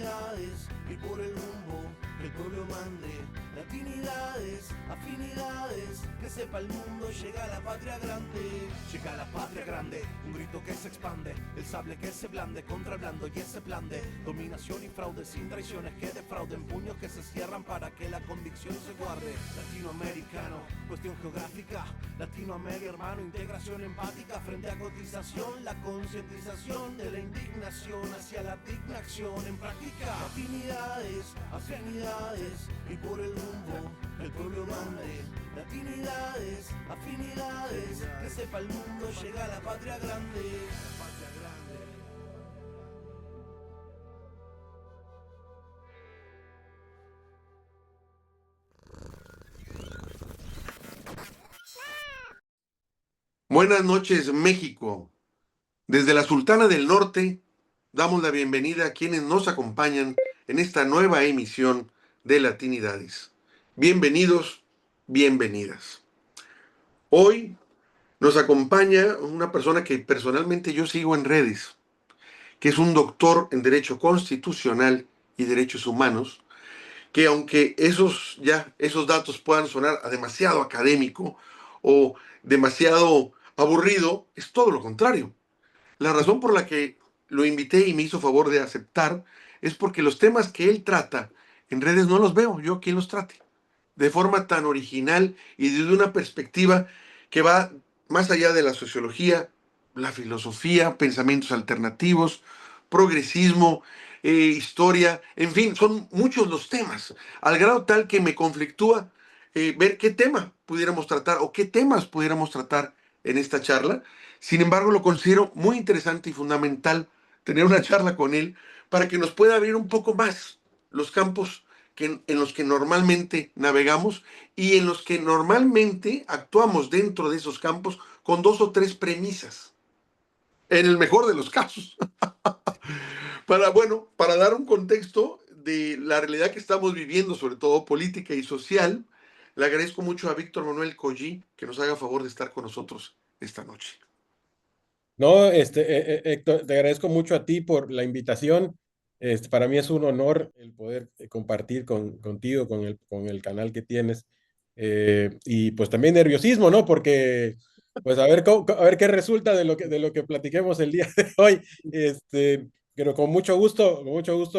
Latinidades y por el rumbo que el pueblo mande. Latinidades, afinidades, que sepa el mundo, llega la patria grande. Llega la patria grande, un grito que se expande, el sable que se blande contra el blando y ese plan de dominación y fraude, sin traiciones que defrauden, puños que se cierran para que la convicción se guarde. Latinoamericano, cuestión geográfica, Latinoamérica hermano, integración empática frente a cotización, la concientización de la indignación hacia la digna acción en práctica. Latinidades, afinidades y por el rumbo el pueblo mande. Latinidades, afinidades, que sepa el mundo, llega la patria grande. La patria grande. Buenas noches, México. Desde la Sultana del Norte, damos la bienvenida a quienes nos acompañan en esta nueva emisión de Latinidades. Bienvenidos, bienvenidas. Hoy nos acompaña una persona que personalmente yo sigo en redes, que es un doctor en Derecho Constitucional y Derechos Humanos, que aunque esos datos puedan sonar a demasiado académico o demasiado aburrido, es todo lo contrario. La razón por la que lo invité y me hizo favor de aceptar es porque los temas que él trata en redes no los veo yo quien los trate, de forma tan original y desde una perspectiva que va más allá de la sociología, la filosofía, pensamientos alternativos, progresismo, historia, en fin, son muchos los temas, al grado tal que me conflictúa ver qué tema pudiéramos tratar o qué temas pudiéramos tratar en esta charla. Sin embargo, lo considero muy interesante y fundamental tener una charla con él para que nos pueda abrir un poco más los campos en los que normalmente navegamos y en los que normalmente actuamos dentro de esos campos con dos o tres premisas, en el mejor de los casos. Para dar un contexto de la realidad que estamos viviendo, sobre todo política y social, le agradezco mucho a Víctor Manuel Collí que nos haga favor de estar con nosotros esta noche. No, Héctor, te agradezco mucho a ti por la invitación. Para mí es un honor el poder compartir contigo, con el canal que tienes. Y pues también nerviosismo, ¿no? Porque, pues a ver qué resulta de lo que platiquemos el día de hoy. Pero con mucho gusto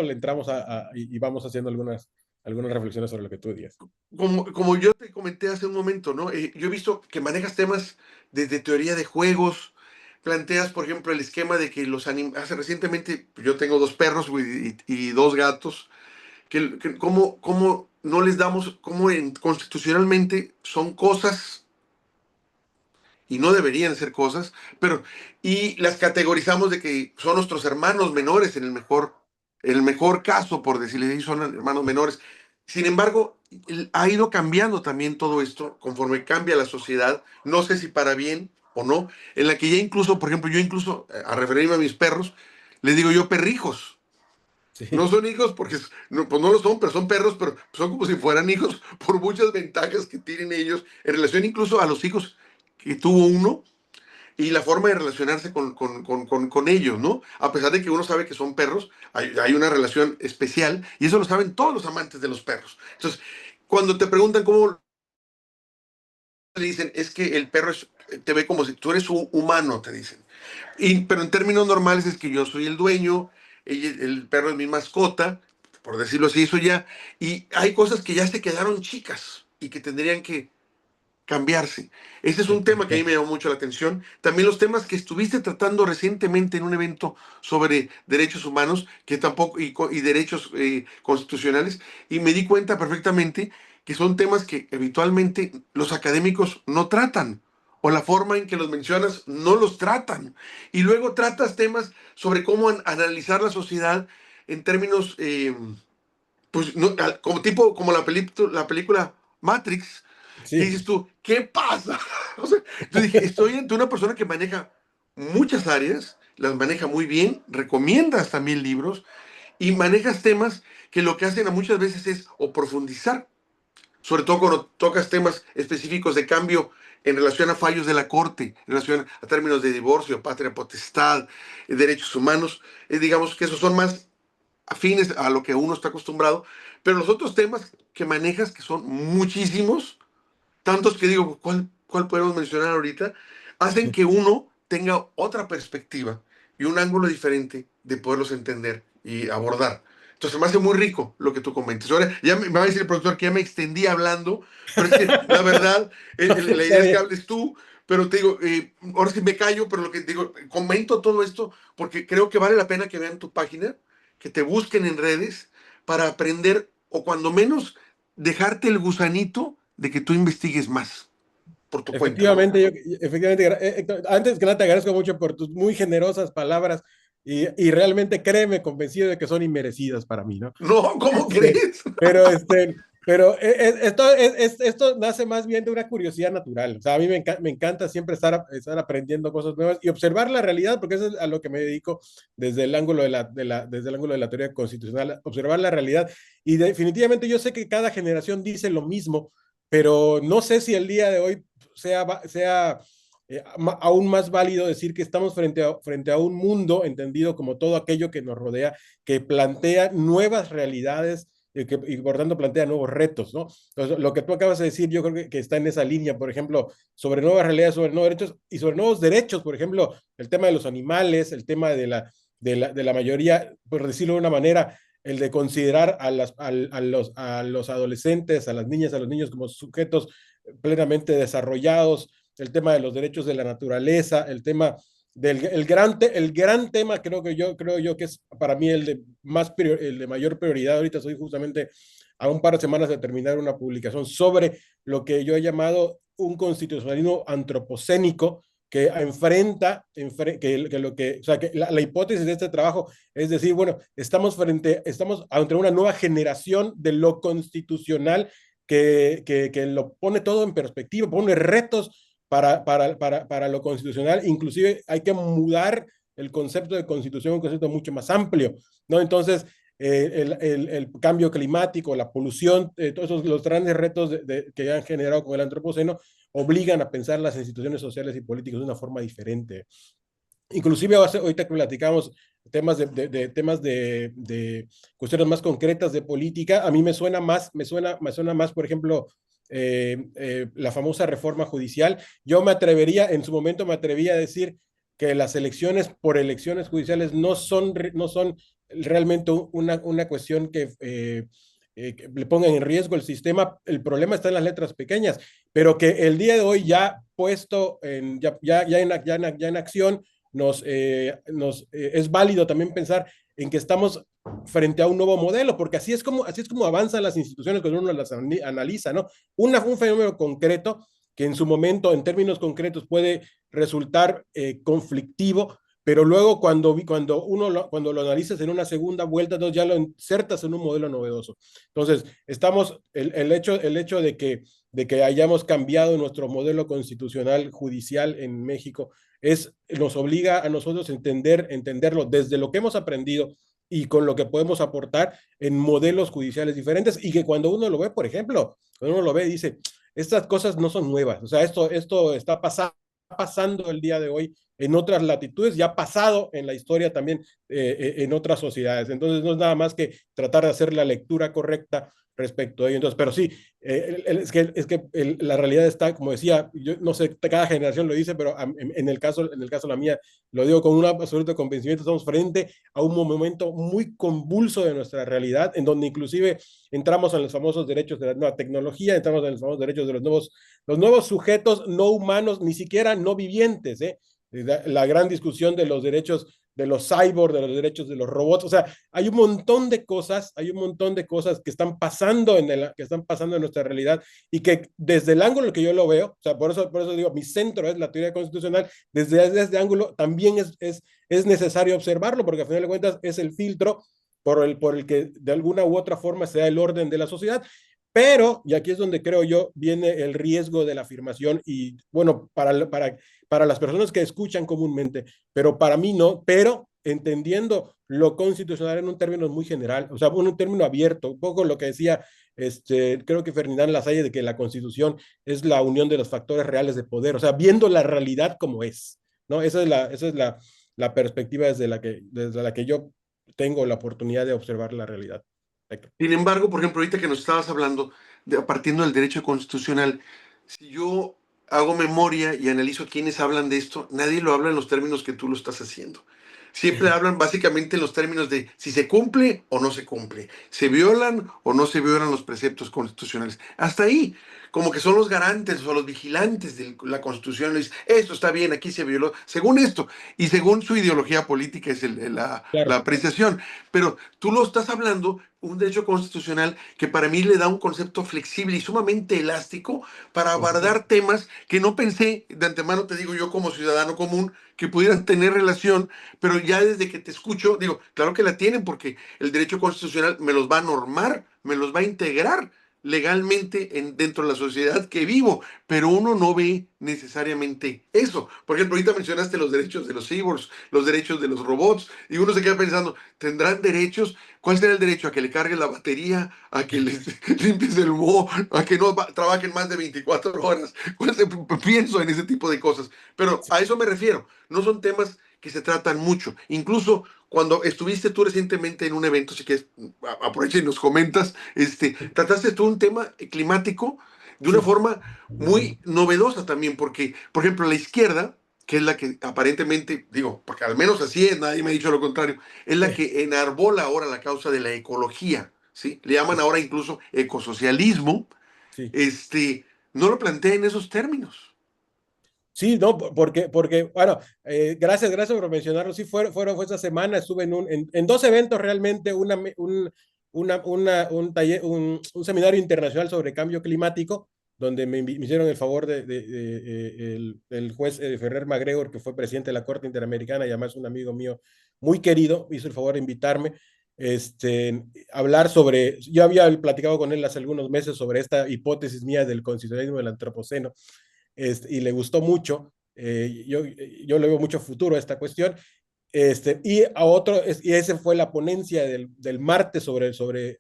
le entramos y vamos haciendo algunas reflexiones sobre lo que tú digas. Como yo te comenté hace un momento, ¿no? Yo he visto que manejas temas desde teoría de juegos, planteas, por ejemplo, el esquema de que hace recientemente, yo tengo dos perros y dos gatos, que cómo no les damos, constitucionalmente son cosas y no deberían ser cosas, y las categorizamos de que son nuestros hermanos menores en el mejor caso, por decirles así, son hermanos menores. Sin embargo, ha ido cambiando también todo esto conforme cambia la sociedad, no sé si para bien o no, en la que ya incluso, por ejemplo, a referirme a mis perros, les digo yo perrijos. No Sí, son hijos porque no, pues no lo son, pero son perros, pero son como si fueran hijos por muchas ventajas que tienen ellos en relación incluso a los hijos que tuvo uno y la forma de relacionarse con ellos, ¿no? A pesar de que uno sabe que son perros, hay una relación especial y eso lo saben todos los amantes de los perros. Entonces, cuando te preguntan cómo le dicen, es que el perro te ve como si tú eres un humano, te dicen. Pero en términos normales es que yo soy el dueño, el perro es mi mascota, por decirlo así, eso ya. Y hay cosas que ya se quedaron chicas y que tendrían que cambiarse. Ese es un tema que a mí me llamó mucho la atención. También los temas que estuviste tratando recientemente en un evento sobre derechos humanos que tampoco y derechos constitucionales y me di cuenta perfectamente que son temas que habitualmente los académicos no tratan o la forma en que los mencionas no los tratan. Y luego tratas temas sobre cómo analizar la sociedad en términos, pues, no, como la película Matrix, que sí. dices tú, ¿qué pasa? O sea, yo dije, estoy ante una persona que maneja muchas áreas, las maneja muy bien, recomiendas también libros y manejas temas que lo que hacen a muchas veces es o profundizar, sobre todo cuando tocas temas específicos de cambio en relación a fallos de la Corte, en relación a términos de divorcio, patria potestad, derechos humanos, digamos que esos son más afines a lo que uno está acostumbrado, pero los otros temas que manejas, que son muchísimos, tantos que digo, ¿cuál podemos mencionar ahorita? Hacen que uno tenga otra perspectiva y un ángulo diferente de poderlos entender y abordar. Entonces me hace muy rico lo que tú comentas. Ahora ya me va a decir el productor que ya me extendí hablando, pero es que la verdad, la Está idea es que bien. hables tú, pero te digo, ahora sí me callo, pero lo que digo, comento todo esto porque creo que vale la pena que vean tu página, que te busquen en redes para aprender o cuando menos dejarte el gusanito de que tú investigues más por tu cuenta, ¿no? Efectivamente, efectivamente, Héctor, antes que nada te agradezco mucho por tus muy generosas palabras y realmente créeme, convencido de que son inmerecidas para mí, ¿no? No, ¿cómo Este, crees? pero esto nace más bien de una curiosidad natural. O sea, a mí me encanta siempre estar aprendiendo cosas nuevas y observar la realidad, porque eso es a lo que me dedico desde el ángulo desde el ángulo de la teoría constitucional, observar la realidad. Y definitivamente yo sé que cada generación dice lo mismo, pero no sé si el día de hoy sea aún más válido decir que estamos frente a un mundo entendido como todo aquello que nos rodea, que plantea nuevas realidades y por tanto plantea nuevos retos, ¿no? Entonces, lo que tú acabas de decir, yo creo que está en esa línea, por ejemplo, sobre nuevas realidades, sobre nuevos derechos y sobre nuevos derechos, por ejemplo, el tema de los animales, el tema de la mayoría, por decirlo de una manera, el de considerar a los adolescentes, a las niñas, a los niños como sujetos plenamente desarrollados, el tema de los derechos de la naturaleza, el tema el gran tema creo yo que es para mí el de mayor prioridad. Ahorita estoy justamente a un par de semanas de terminar una publicación sobre lo que yo he llamado un constitucionalismo antropocénico que o sea, que la hipótesis de este trabajo es decir, bueno, estamos ante una nueva generación de lo constitucional que lo pone todo en perspectiva, pone retos para lo constitucional, inclusive hay que mudar el concepto de constitución, un concepto mucho más amplio, ¿no? Entonces, el cambio climático, la polución, todos esos, los grandes retos que han generado con el antropoceno obligan a pensar las instituciones sociales y políticas de una forma diferente. Inclusive ahorita que platicamos temas de cuestiones más concretas de política, a mí me suena más, por ejemplo, la famosa reforma judicial. Yo en su momento me atrevía a decir que las elecciones por elecciones judiciales no son realmente una cuestión que le pongan en riesgo el sistema. El problema está en las letras pequeñas, pero que el día de hoy ya puesto ya en acción, es válido también pensar en que estamos frente a un nuevo modelo, porque así es como avanzan las instituciones cuando uno las analiza, ¿no? Un fenómeno concreto que en su momento, en términos concretos, puede resultar conflictivo, pero luego cuando lo analizas en una segunda vuelta, entonces ya lo insertas en un modelo novedoso. Entonces, el hecho de que hayamos cambiado nuestro modelo constitucional judicial en México nos obliga a nosotros a entenderlo desde lo que hemos aprendido y con lo que podemos aportar en modelos judiciales diferentes y que cuando uno lo ve, por ejemplo, cuando uno lo ve dice, estas cosas no son nuevas, o sea, esto está pasando el día de hoy en otras latitudes, ya ha pasado en la historia también en otras sociedades. Entonces no es nada más que tratar de hacer la lectura correcta respecto a ello. Entonces, pero sí, la realidad está, como decía, yo no sé, cada generación lo dice, pero en el caso de la mía, lo digo con un absoluto convencimiento, estamos frente a un momento muy convulso de nuestra realidad, en donde inclusive entramos en los famosos derechos de la nueva tecnología, entramos en los famosos derechos de los nuevos sujetos no humanos, ni siquiera no vivientes, ¿eh? La gran discusión de los derechos de los cyborg, de los derechos de los robots, o sea, hay un montón de cosas que están pasando que están pasando en nuestra realidad y que desde el ángulo que yo lo veo, o sea, por eso digo, mi centro es la teoría constitucional, desde este ángulo también es necesario observarlo, porque al final de cuentas es el filtro por el que de alguna u otra forma se da el orden de la sociedad. Pero, y aquí es donde creo yo, viene el riesgo de la afirmación y bueno, para las personas que escuchan comúnmente, pero para mí no, pero entendiendo lo constitucional en un término muy general, o sea, un término abierto, un poco lo que decía, creo que Ferdinand Lasalle, de que la constitución es la unión de los factores reales de poder, o sea, viendo la realidad como es, ¿no? Esa es la perspectiva desde la que yo tengo la oportunidad de observar la realidad. Héctor. Sin embargo, por ejemplo, ahorita que nos estabas hablando, partiendo del derecho constitucional, si yo hago memoria y analizo quiénes hablan de esto, nadie lo habla en los términos que tú lo estás haciendo. Siempre hablan básicamente en los términos de si se cumple o no se cumple, se violan o no se violan los preceptos constitucionales. Hasta ahí, como que son los garantes o los vigilantes de la Constitución. Les dice, esto está bien, aquí se violó, según esto, y según su ideología política es la Claro, apreciación. Pero tú lo estás hablando, un derecho constitucional que para mí le da un concepto flexible y sumamente elástico para por supuesto. abordar temas que no pensé, de antemano te digo yo como ciudadano común, que pudieran tener relación, pero ya desde que te escucho, digo, claro que la tienen porque el derecho constitucional me los va a normar, me los va a integrar legalmente dentro de la sociedad que vivo, pero uno no ve necesariamente eso. Por ejemplo, ahorita mencionaste los derechos de los cyborgs, los derechos de los robots, y uno se queda pensando, ¿tendrán derechos? ¿Cuál será el derecho? ¿A que le cargue la batería? ¿A que les limpies el moho? ¿A que no trabajen más de 24 horas? Pienso en ese tipo de cosas, pero a eso me refiero. No son temas que se tratan mucho. Incluso cuando estuviste tú recientemente en un evento, si quieres, aprovecha y nos comentas, trataste tú un tema climático de una Sí, forma muy novedosa también, porque, por ejemplo, la izquierda, que es la que aparentemente, digo, porque al menos así es, nadie me ha dicho lo contrario, es la que enarbola ahora la causa de la ecología, ¿sí? Le llaman ahora incluso ecosocialismo, sí. este, no lo plantea en esos términos. Sí, no, porque bueno, gracias por mencionarlo. Sí, fue esta semana, estuve en dos eventos realmente, un taller, un seminario internacional sobre cambio climático, donde me hicieron el favor el juez Ferrer MacGregor, que fue presidente de la Corte Interamericana y además un amigo mío muy querido, hizo el favor de invitarme. Hablar sobre, yo había platicado con él hace algunos meses sobre esta hipótesis mía del constitucionalismo del antropoceno, y le gustó mucho. Yo le veo mucho futuro a esta cuestión. Y esa fue la ponencia del martes sobre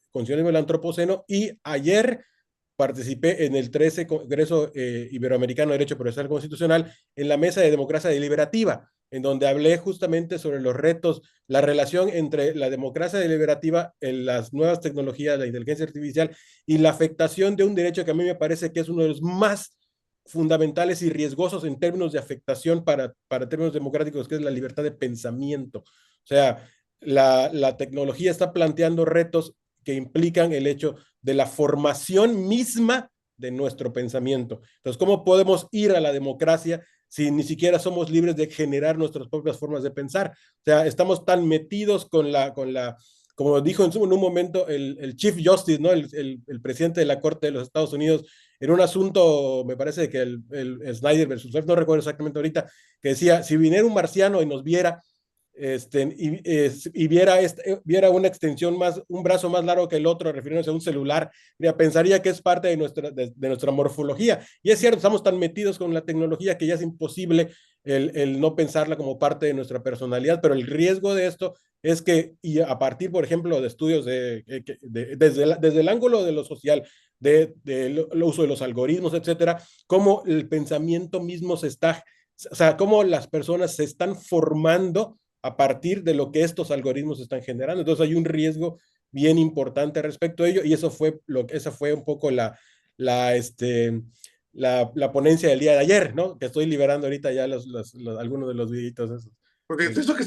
constitucionalismo del antropoceno. Y ayer participé en el 13 Congreso Iberoamericano de Derecho Procesal Constitucional en la mesa de democracia deliberativa, en donde hablé justamente sobre los retos, la relación entre la democracia deliberativa, las nuevas tecnologías, la inteligencia artificial y la afectación de un derecho que a mí me parece que es uno de los más fundamentales y riesgosos en términos de afectación para términos democráticos, que es la libertad de pensamiento. O sea, la tecnología está planteando retos que implican el hecho de la formación misma de nuestro pensamiento. Entonces, ¿cómo podemos ir a la democracia si ni siquiera somos libres de generar nuestras propias formas de pensar? O sea, estamos tan metidos como dijo en un momento el Chief Justice, ¿no? El presidente de la Corte de los Estados Unidos, en un asunto, me parece que el Snyder versus Webb, no recuerdo exactamente ahorita, que decía, si viniera un marciano y nos viera, y viera una extensión un brazo más largo que el otro, refiriéndose a un celular, pensaría que es parte de nuestra morfología. Y es cierto, estamos tan metidos con la tecnología que ya es imposible el no pensarla como parte de nuestra personalidad, pero el riesgo de esto es que, y a partir, por ejemplo, de estudios desde el ángulo de lo social, de uso de los algoritmos, etcétera, cómo el pensamiento mismo o sea, cómo las personas se están formando a partir de lo que estos algoritmos están generando. Entonces hay un riesgo bien importante respecto a ello y esa fue un poco la ponencia del día de ayer, ¿no? Que estoy liberando ahorita ya algunos de los videitos esos. Porque Es, eso que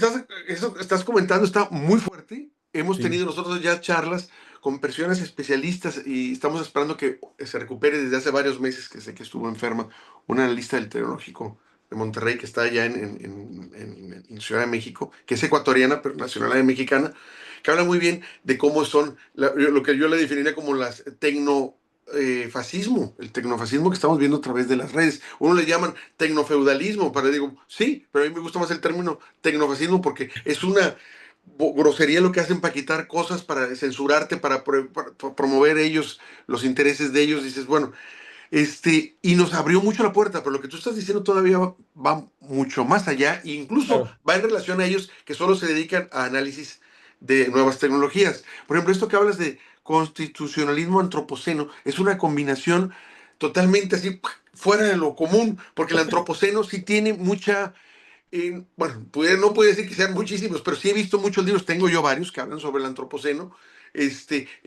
estás comentando está muy fuerte. Hemos sí, tenido nosotros ya charlas con personas especialistas y estamos esperando que se recupere desde hace varios meses, que sé que estuvo enferma, una analista del Tecnológico de Monterrey que está allá en Ciudad de México, que es ecuatoriana, pero nacionalidad mexicana, que habla muy bien de cómo son lo que yo le definiría como las fascismo, el tecnofascismo que estamos viendo a través de las redes. Uno le llaman tecnofeudalismo, para digo, sí, pero a mí me gusta más el término tecnofascismo porque es una grosería lo que hacen para quitar cosas, para censurarte, para promover ellos los intereses de ellos. Dices, bueno, y nos abrió mucho la puerta, pero lo que tú estás diciendo todavía va mucho más allá, e incluso claro, va en relación a ellos que solo se dedican a análisis de nuevas tecnologías. Por ejemplo, esto que hablas de constitucionalismo antropoceno es una combinación totalmente así fuera de lo común, porque el antropoceno sí tiene mucha Bueno, no puedo decir que sean muchísimos, pero sí he visto muchos libros, tengo yo varios que hablan sobre el antropoceno,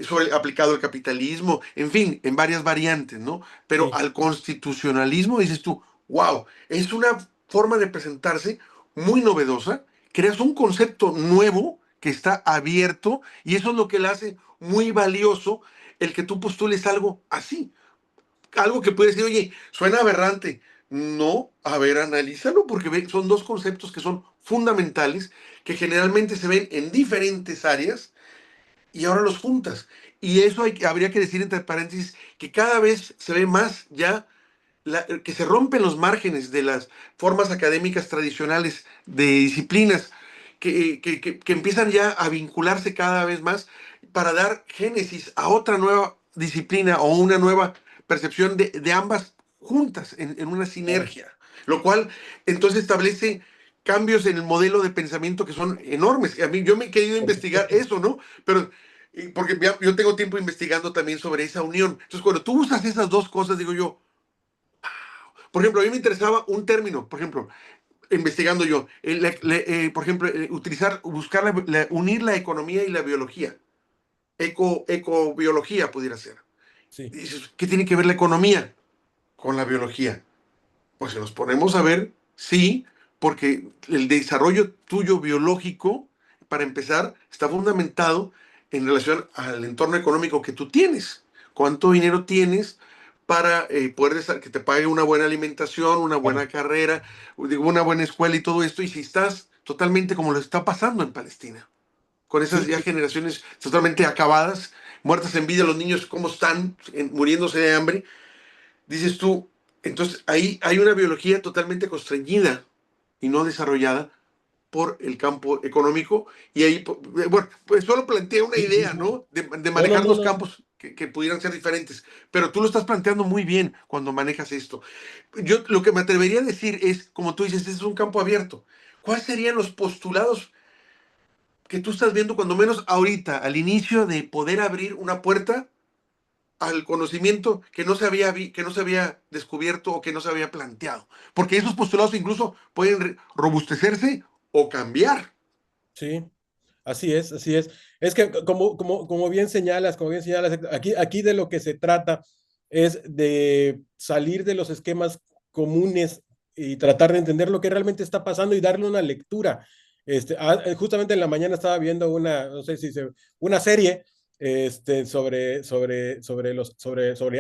sobre aplicado al capitalismo, en fin, en varias variantes, ¿no? Pero Sí, al constitucionalismo dices tú, wow, es una forma de presentarse muy novedosa, creas un concepto nuevo que está abierto y eso es lo que le hace muy valioso el que tú postules algo así, algo que puede decir, oye, suena aberrante. No, a ver, analízalo, porque son dos conceptos que son fundamentales, que generalmente se ven en diferentes áreas y ahora los juntas. Y eso habría que decir entre paréntesis que cada vez se ve más ya que se rompen los márgenes de las formas académicas tradicionales de disciplinas que empiezan ya a vincularse cada vez más para dar génesis a otra nueva disciplina o una nueva percepción de ambas juntas en una claro. sinergia, lo cual entonces establece cambios en el modelo de pensamiento que son enormes. A mí yo me he querido investigar eso, ¿no? Pero porque yo tengo tiempo investigando también sobre esa unión. Entonces, cuando tú usas esas dos cosas, digo yo, por ejemplo, a mí me interesaba un término, por ejemplo, investigando yo, por ejemplo, buscar, unir la economía y la biología, ecobiología pudiera ser. Sí, Y dices, ¿qué tiene que ver la economía con la biología? Pues si nos ponemos a ver, sí, porque el desarrollo tuyo biológico, para empezar, está fundamentado en relación al entorno económico que tú tienes. ¿Cuánto dinero tienes para poder que te pague una buena alimentación, una claro. buena carrera, una buena escuela y todo esto? Y si estás totalmente como lo está pasando en Palestina, con esas Sí, ya sí, generaciones totalmente acabadas, muertas en vida, los niños cómo están muriéndose de hambre, dices tú, entonces ahí hay una biología totalmente constreñida y no desarrollada por el campo económico y ahí, bueno, pues solo plantea una sí, sí, idea, sí. ¿no? De No, no, manejar no, dos no. campos que pudieran ser diferentes, pero tú lo estás planteando muy bien cuando manejas esto. Yo lo que me atrevería a decir es, como tú dices, este es un campo abierto. ¿Cuáles serían los postulados que tú estás viendo, cuando menos ahorita, al inicio de poder abrir una puerta al conocimiento que no se había descubierto o que no se había planteado? Porque esos postulados incluso pueden robustecerse o cambiar. Sí, así es, así es. Es que como bien señalas, aquí de lo que se trata es de salir de los esquemas comunes y tratar de entender lo que realmente está pasando y darle una lectura. Justamente en la mañana estaba viendo no sé si una serie sobre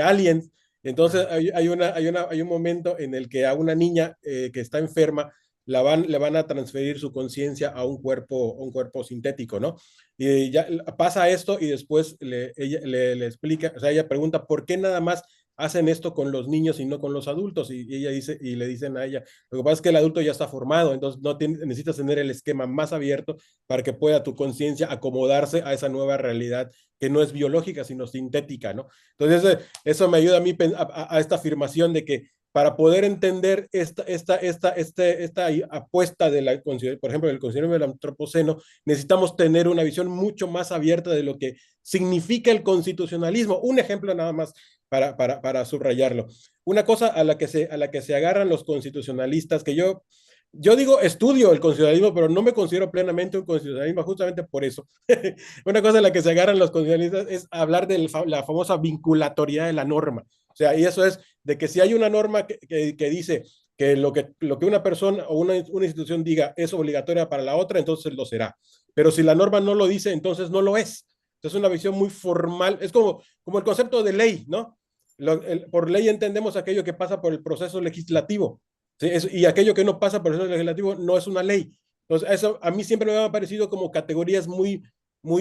aliens. Entonces Ah, hay un momento en el que a una niña que está enferma le van a transferir su conciencia a un cuerpo sintético, ¿no? Y ya pasa esto y después ella le explica, o sea, ella pregunta por qué nada más hacen esto con los niños y no con los adultos. Y ella dice, y le dicen a ella, lo que pasa es que el adulto ya está formado, entonces necesitas tener el esquema más abierto para que pueda tu conciencia acomodarse a esa nueva realidad que no es biológica, sino sintética, ¿no? Entonces, eso me ayuda a mí a esta afirmación de que para poder entender esta apuesta por ejemplo, del conocimiento del antropoceno, necesitamos tener una visión mucho más abierta de lo que significa el constitucionalismo. Un ejemplo nada más para subrayarlo. Una cosa a la que se agarran los constitucionalistas, que yo digo, estudio el constitucionalismo, pero no me considero plenamente un constitucionalismo justamente por eso. Una cosa en la que se agarran los constitucionalistas es hablar de la famosa vinculatoriedad de la norma. O sea, y eso es de que si hay una norma que dice que lo que una persona o una institución diga es obligatoria para la otra, entonces lo será. Pero si la norma no lo dice, entonces no lo es. Es una visión muy formal, es como el concepto de ley, ¿no? Por ley entendemos aquello que pasa por el proceso legislativo. ¿Sí? Y aquello que no pasa por el proceso legislativo no es una ley. Entonces, eso a mí siempre me ha parecido como categorías ¿cómo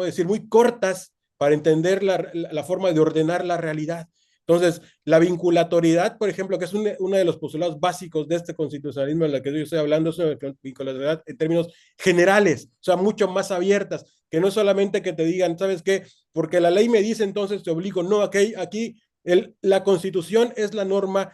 decir?, muy cortas para entender la forma de ordenar la realidad. Entonces, la vinculatoriedad, por ejemplo, que es uno de los postulados básicos de este constitucionalismo en el que yo estoy hablando, es una vinculatoriedad en términos generales, o sea, mucho más abiertas, que no es solamente que te digan, ¿sabes qué? Porque la ley me dice, entonces te obligo. No, aquí la constitución es la norma,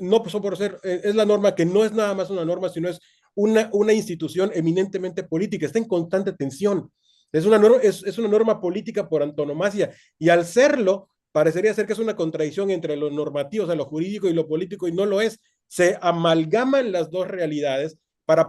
no por ser, es la norma que no es nada más una norma, sino es una institución eminentemente política, está en constante tensión. Es una norma política por antonomasia, y al serlo, parecería ser que es una contradicción entre lo normativo, o sea, lo jurídico y lo político, y no lo es, se amalgaman las dos realidades para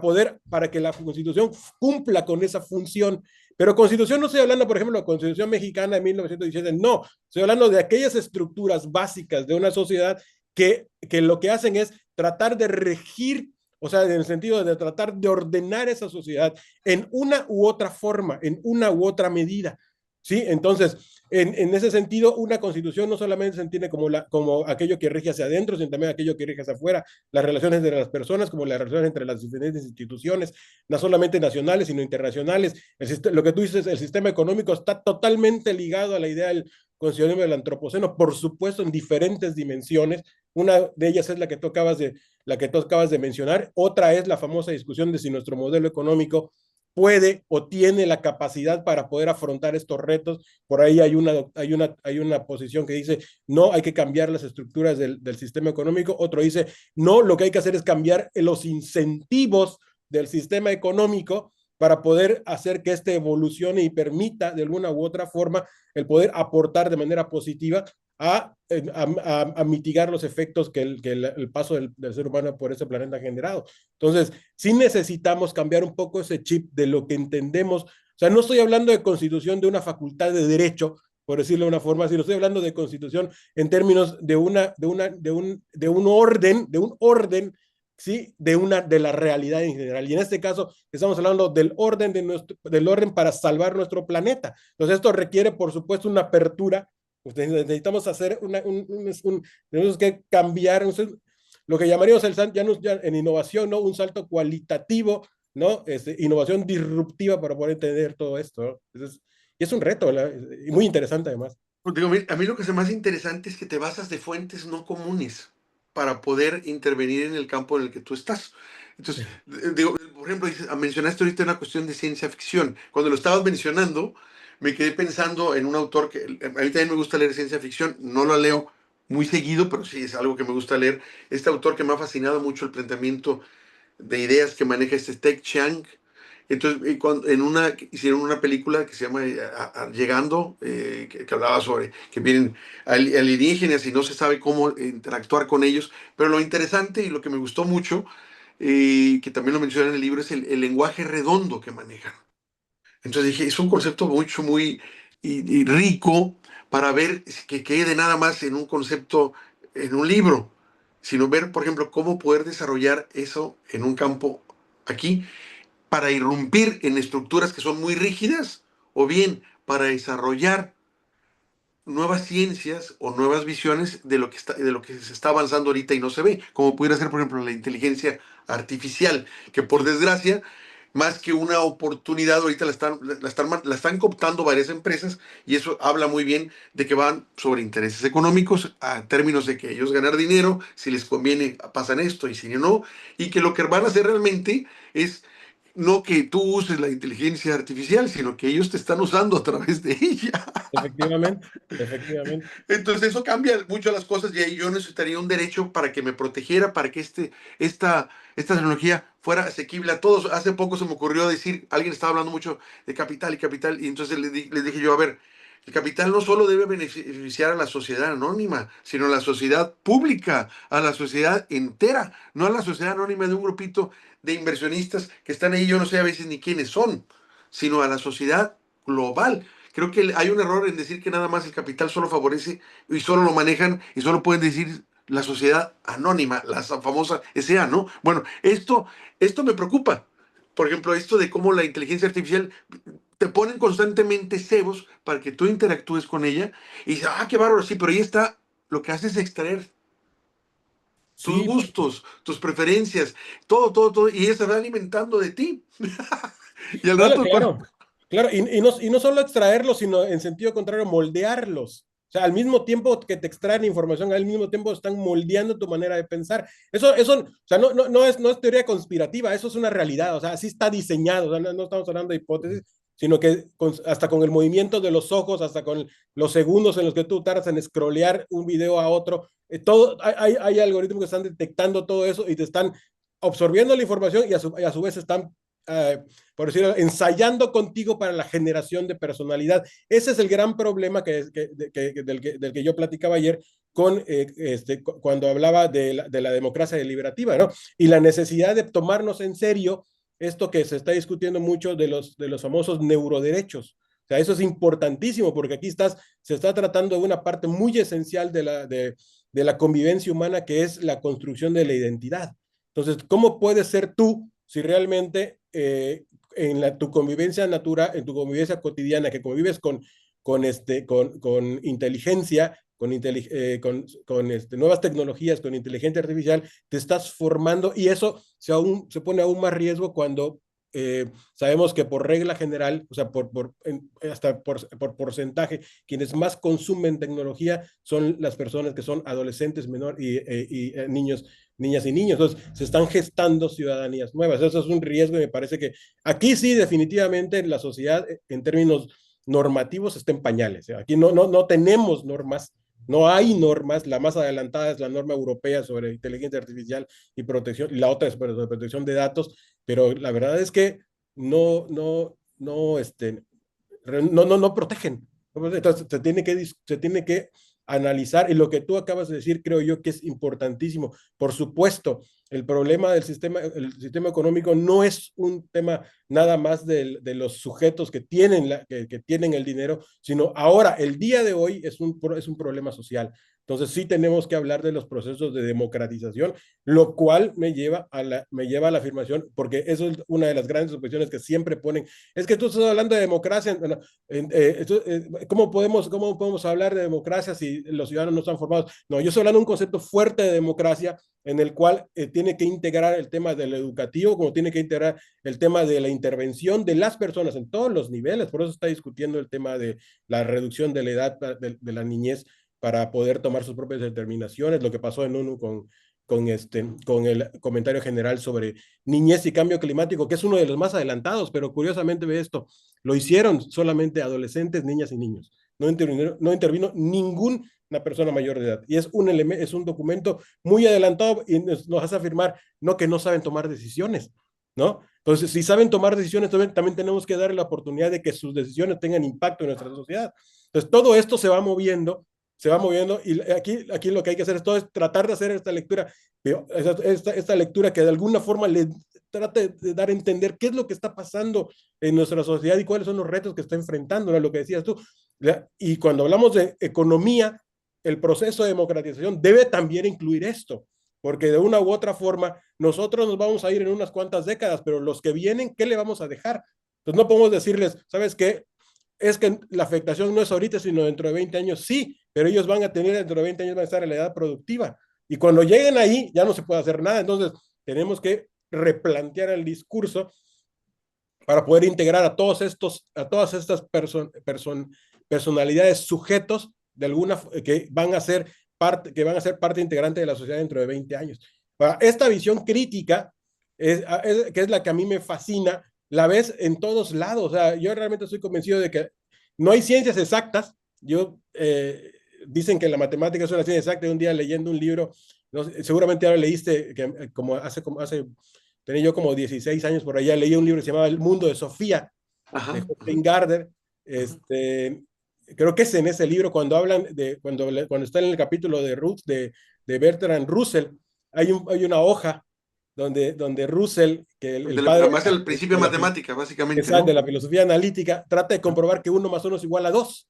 que la Constitución cumpla con esa función. Pero Constitución no estoy hablando, por ejemplo, de la Constitución mexicana de 1917, no, estoy hablando de aquellas estructuras básicas de una sociedad que lo que hacen es tratar de regir, o sea, en el sentido de tratar de ordenar esa sociedad en una u otra forma, en una u otra medida. ¿Sí? Entonces, en ese sentido, una constitución no solamente se entiende como aquello que rige hacia adentro, sino también aquello que rige hacia afuera, las relaciones entre las personas, como las relaciones entre las diferentes instituciones, no solamente nacionales, sino internacionales. Lo que tú dices, el sistema económico está totalmente ligado a la idea del concepto del antropoceno, por supuesto, en diferentes dimensiones. Una de ellas es la que tú acabas de mencionar, otra es la famosa discusión de si nuestro modelo económico puede o tiene la capacidad para poder afrontar estos retos. Por ahí hay una posición que dice, no, hay que cambiar las estructuras del sistema económico. Otro dice, no, lo que hay que hacer es cambiar los incentivos del sistema económico para poder hacer que este evolucione y permita de alguna u otra forma el poder aportar de manera positiva a mitigar los efectos que el paso del ser humano por ese planeta ha generado. Entonces, sí necesitamos cambiar un poco ese chip de lo que entendemos. O sea, no estoy hablando de constitución de una facultad de derecho, por decirlo de una forma, sino estoy hablando de constitución en términos de un orden, ¿sí? De la realidad en general. Y en este caso, estamos hablando del orden, del orden para salvar nuestro planeta. Entonces, esto requiere, por supuesto, una apertura. Necesitamos hacer tenemos que cambiar lo que llamaríamos ya en innovación, ¿no? Un salto cualitativo, ¿no? Innovación disruptiva para poder entender todo esto, ¿no? Y es un reto, ¿verdad? Y muy interesante además. Pues digo, a mí lo que es más interesante es que te basas de fuentes no comunes para poder intervenir en el campo en el que tú estás. Entonces, digo, por ejemplo, mencionaste ahorita una cuestión de ciencia ficción. Cuando lo estabas mencionando, me quedé pensando en un autor que a mí también me gusta leer ciencia ficción. No lo leo muy seguido, pero sí es algo que me gusta leer. Este autor que me ha fascinado mucho el planteamiento de ideas que maneja este Ted Chiang. Entonces, hicieron una película que se llama Llegando, que hablaba sobre que vienen alienígenas y no se sabe cómo interactuar con ellos. Pero lo interesante y lo que me gustó mucho, que también lo menciona en el libro, es el lenguaje redondo que manejan. Entonces dije, es un concepto mucho, muy y rico para ver que quede nada más en un concepto, en un libro, sino ver, por ejemplo, cómo poder desarrollar eso en un campo aquí para irrumpir en estructuras que son muy rígidas o bien para desarrollar nuevas ciencias o nuevas visiones de lo que se está avanzando ahorita y no se ve, como pudiera ser, por ejemplo, la inteligencia artificial, que por desgracia, más que una oportunidad, ahorita la están cooptando varias empresas y eso habla muy bien de que van sobre intereses económicos, a términos de que ellos ganar dinero, si les conviene pasan esto y si no, y que lo que van a hacer realmente es no que tú uses la inteligencia artificial, sino que ellos te están usando a través de ella. Efectivamente, efectivamente. Entonces eso cambia mucho las cosas y ahí yo necesitaría un derecho para que me protegiera, para que esta tecnología fuera asequible a todos. Hace poco se me ocurrió decir, alguien estaba hablando mucho de capital y entonces les dije yo, a ver, el capital no solo debe beneficiar a la sociedad anónima, sino a la sociedad pública, a la sociedad entera, no a la sociedad anónima de un grupito de inversionistas que están ahí, yo no sé a veces ni quiénes son, sino a la sociedad global. Creo que hay un error en decir que nada más el capital solo favorece y solo lo manejan y solo pueden decir la sociedad anónima, la famosa SA, ¿no? Bueno, esto me preocupa. Por ejemplo, esto de cómo la inteligencia artificial te ponen constantemente cebos para que tú interactúes con ella y dices, qué bárbaro, sí, pero ahí está, lo que hace es extraer tus Sí, gustos, tus preferencias, todo, y ella se va alimentando de ti. Y al claro, rato, claro, claro, y no solo extraerlos, sino en sentido contrario, moldearlos. O sea, al mismo tiempo que te extraen información, al mismo tiempo están moldeando tu manera de pensar. O sea, no es teoría conspirativa, eso es una realidad, o sea, así está diseñado, o sea, no estamos hablando de hipótesis, sino que hasta con el movimiento de los ojos, hasta con los segundos en los que tú tardas en scrollear un video a otro, hay algoritmos que están detectando todo eso y te están absorbiendo la información y a su vez están por decirlo, ensayando contigo para la generación de personalidad. Ese es el gran problema del que yo platicaba ayer cuando hablaba de la democracia deliberativa, ¿no? Y la necesidad de tomarnos en serio esto que se está discutiendo mucho de los famosos neuroderechos. O sea, eso es importantísimo porque aquí se está tratando de una parte muy esencial de la convivencia humana, que es la construcción de la identidad. Entonces, ¿cómo puedes ser tú si realmente tu convivencia natural, en tu convivencia cotidiana, que convives con inteligencia, nuevas tecnologías, con inteligencia artificial, te estás formando y eso se pone aún más riesgo cuando sabemos que por regla general, o sea, hasta por porcentaje, quienes más consumen tecnología son las personas que son adolescentes y niños, niñas y niños. Entonces, se están gestando ciudadanías nuevas. Eso es un riesgo y me parece que aquí sí, definitivamente, la sociedad en términos normativos está en pañales. Aquí no tenemos normas. No hay normas, la más adelantada es la norma europea sobre inteligencia artificial y protección, y la otra es sobre protección de datos, pero la verdad es que no protegen. Entonces, se tiene que analizar, y lo que tú acabas de decir creo yo que es importantísimo. Por supuesto, el problema el sistema económico no es un tema nada más de los sujetos que tienen el dinero, sino ahora, el día de hoy, es un problema social. Entonces sí tenemos que hablar de los procesos de democratización, lo cual me lleva a la afirmación, porque eso es una de las grandes objeciones que siempre ponen. Es que tú estás hablando de democracia. Bueno, ¿cómo podemos hablar de democracia si los ciudadanos no están formados? No, yo estoy hablando de un concepto fuerte de democracia en el cual tiene que integrar el tema del educativo, como tiene que integrar el tema de la intervención de las personas en todos los niveles. Por eso está discutiendo el tema de la reducción de la edad de la niñez para poder tomar sus propias determinaciones, lo que pasó en ONU con el comentario general sobre niñez y cambio climático, que es uno de los más adelantados, pero curiosamente ve esto, lo hicieron solamente adolescentes, niñas y niños. No intervino ninguna persona mayor de edad. Y es un documento muy adelantado y nos hace afirmar que no saben tomar decisiones, ¿no? Entonces, si saben tomar decisiones, también tenemos que darle la oportunidad de que sus decisiones tengan impacto en nuestra sociedad. Entonces, todo esto se va moviendo y aquí lo que hay que hacer es tratar de hacer esta lectura, esta lectura que de alguna forma le trate de dar a entender qué es lo que está pasando en nuestra sociedad y cuáles son los retos que está enfrentando, ¿no? Lo que decías tú. Y cuando hablamos de economía, el proceso de democratización debe también incluir esto, porque de una u otra forma nosotros nos vamos a ir en unas cuantas décadas, pero los que vienen, ¿qué le vamos a dejar? Entonces no podemos decirles, ¿sabes qué? Es que la afectación no es ahorita, sino dentro de 20 años, sí, pero ellos van a tener, dentro de 20 años van a estar en la edad productiva. Y cuando lleguen ahí, ya no se puede hacer nada. Entonces, tenemos que replantear el discurso para poder integrar a todas estas personalidades, sujetos, que van a ser parte integrante de la sociedad dentro de 20 años. Esta visión crítica, que es la que a mí me fascina, la ves en todos lados. O sea, yo realmente estoy convencido de que no hay ciencias exactas. Dicen que la matemática es una ciencia exacta. Un día leyendo un libro, no sé, seguramente ahora leíste, que tenía yo como 16 años por allá, leí un libro que se llamaba El mundo de Sofía, de Hossein Gardner. Creo que es en ese libro cuando hablan cuando está en el capítulo de Bertrand Russell, hay una hoja donde Russell, que el padre el principio de matemática, básicamente, exacto, ¿no? De la filosofía analítica, trata de comprobar que 1 más 1 es igual a 2.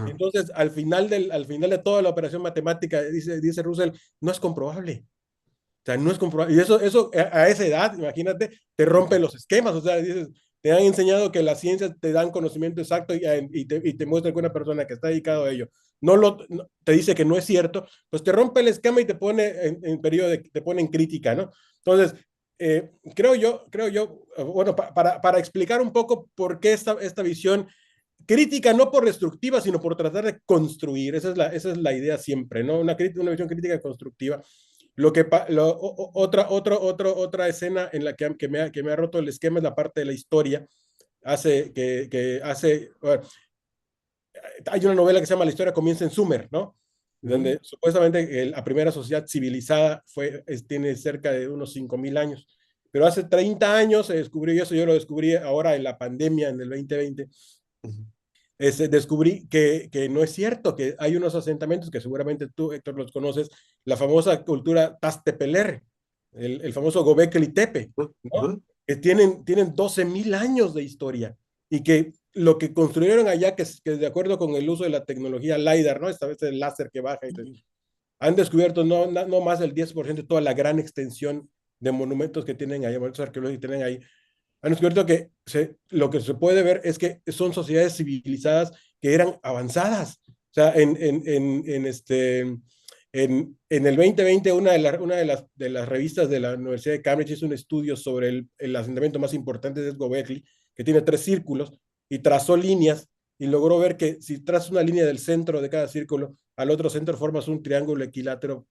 Entonces, al final de toda la operación matemática, dice Russell, no es comprobable. O sea, no es comprobable. Y eso a esa edad, imagínate, te rompe los esquemas. O sea, dices, te han enseñado que las ciencias te dan conocimiento exacto y te muestra que una persona que está dedicado a ello te dice que no es cierto, pues te rompe el esquema y te pone te pone en crítica, ¿no? Entonces, creo yo, bueno, para explicar un poco por qué esta visión crítica, no por destructiva, sino por tratar de construir, esa es la idea siempre, ¿no? Una visión crítica constructiva. Otra escena en la que me ha roto el esquema es la parte de la historia. Bueno, hay una novela que se llama La historia comienza en Sumer, ¿no? Donde supuestamente la primera sociedad civilizada tiene cerca de unos 5,000 años, pero hace 30 años se descubrió, y eso yo lo descubrí ahora en la pandemia, en el 2020, descubrí que no es cierto, que hay unos asentamientos que seguramente tú, Héctor, los conoces, la famosa cultura Tastepeler, el famoso Gobekli Tepe, ¿no? Ujú. Que tienen 12,000 años de historia y que lo que construyeron allá, que de acuerdo con el uso de la tecnología LiDAR, ¿no? Esta vez el láser que baja, han descubierto no más del 10% de toda la gran extensión de monumentos que tienen ahí, monumentos arqueológicos que tienen ahí, han descubierto que lo que se puede ver es que son sociedades civilizadas que eran avanzadas. O sea, en el 2020, una de las revistas de la Universidad de Cambridge hizo un estudio sobre el asentamiento más importante de Göbekli, que tiene 3 círculos, y trazó líneas, y logró ver que si trazas una línea del centro de cada círculo al otro centro, formas un triángulo equilátero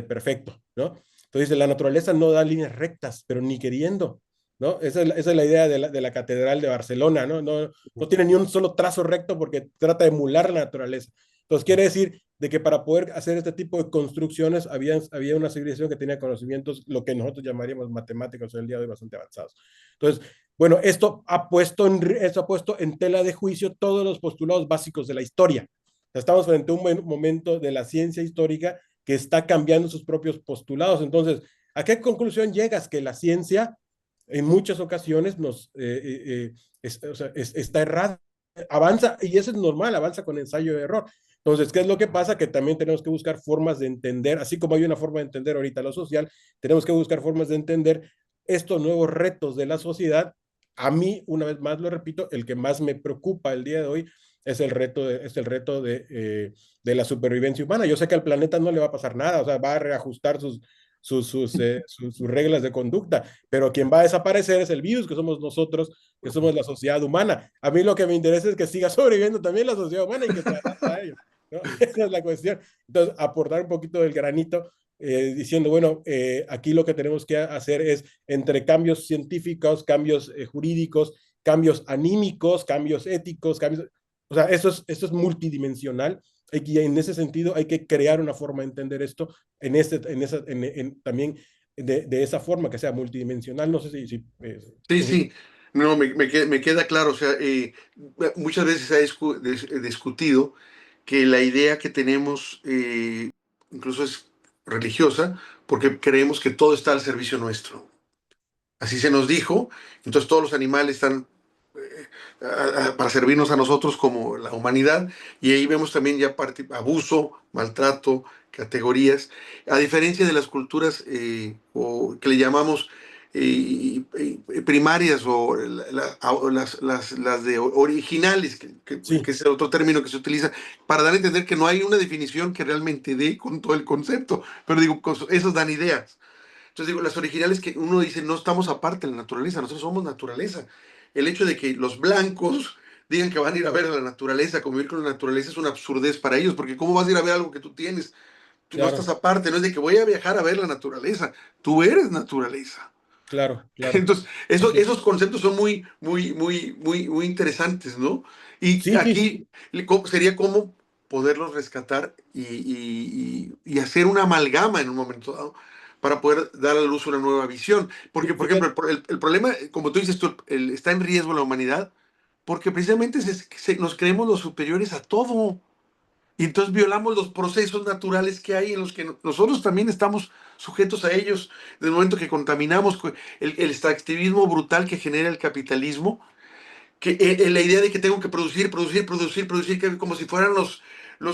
perfecto, ¿no? Entonces, la naturaleza no da líneas rectas, pero ni queriendo. ¿No? Esa es la idea de la Catedral de Barcelona, ¿no? No tiene ni un solo trazo recto porque trata de emular la naturaleza. Entonces, quiere decir de que para poder hacer este tipo de construcciones había una civilización que tenía conocimientos, lo que nosotros llamaríamos matemáticos en el día de hoy, bastante avanzados. Entonces, bueno, esto ha puesto en tela de juicio todos los postulados básicos de la historia. Estamos frente a un momento de la ciencia histórica que está cambiando sus propios postulados. Entonces, ¿a qué conclusión llegas? Que la ciencia en muchas ocasiones o sea, está errada, avanza, y eso es normal, avanza con ensayo de error. Entonces, ¿qué es lo que pasa? Que también tenemos que buscar formas de entender, así como hay una forma de entender ahorita lo social, tenemos que buscar formas de entender estos nuevos retos de la sociedad. A mí, una vez más lo repito, el que más me preocupa el día de hoy es el reto de la supervivencia humana. Yo sé que al planeta no le va a pasar nada, o sea, va a reajustar sus reglas de conducta, pero quien va a desaparecer es el virus, que somos nosotros, que somos la sociedad humana. A mí lo que me interesa es que siga sobreviviendo también la sociedad humana y que se adapte a ello, ¿no? Esa es la cuestión. Entonces, aportar un poquito del granito, diciendo, bueno, aquí lo que tenemos que hacer es entre cambios científicos, cambios jurídicos, cambios anímicos, cambios éticos, o sea, esto es multidimensional, y en ese sentido hay que crear una forma de entender esto también de esa forma que sea multidimensional. No sé Sí, no sé sí, no, me queda claro, o sea, muchas veces se ha discutido que la idea que tenemos incluso es religiosa, porque creemos que todo está al servicio nuestro. Así se nos dijo, entonces todos los animales están para servirnos a nosotros como la humanidad, y ahí vemos también ya abuso, maltrato, categorías, a diferencia de las culturas o que le llamamos primarias o las de originales, sí, que es el otro término que se utiliza, para dar a entender que no hay una definición que realmente dé con todo el concepto, pero digo, esos dan ideas. Entonces digo, las originales que uno dice, no estamos aparte de la naturaleza, nosotros somos naturaleza. El hecho de que los blancos digan que van a ir a ver a la naturaleza, convivir con la naturaleza, es una absurdez para ellos, porque ¿cómo vas a ir a ver algo que tú tienes? Tú no estás claro, aparte, no es de que voy a viajar a ver la naturaleza, tú eres naturaleza. claro, claro. Entonces, Así es. esos conceptos son muy interesantes, ¿no? Y Sí, sí, sí, aquí sería como poderlos rescatar y hacer una amalgama en un momento dado para poder dar a la luz una nueva visión. Porque, por ejemplo, fíjate, el problema, como tú dices, está en riesgo la humanidad, porque precisamente nos creemos los superiores a todo. Y entonces violamos los procesos naturales que hay en los que nosotros también estamos sujetos a ellos. Desde el momento que contaminamos el extractivismo brutal que genera el capitalismo, que la idea de que tengo que producir, que como si fueran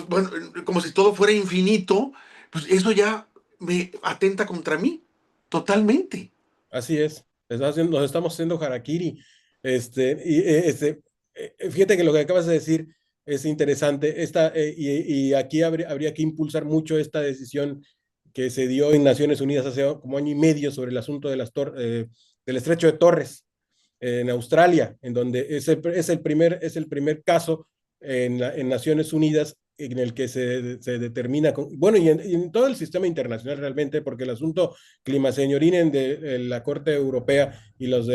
bueno, como si todo fuera infinito, pues eso ya me atenta contra mí totalmente. así es. Nos estamos haciendo harakiri. Fíjate que lo que acabas de decir es interesante. Y aquí habría que impulsar mucho esta decisión que se dio en Naciones Unidas hace como año y medio sobre el asunto del estrecho de Torres en Australia, en donde es el primer caso en Naciones Unidas en el que se determina, bueno, y en todo el sistema internacional realmente, porque el asunto climaseñorinen de la Corte Europea y los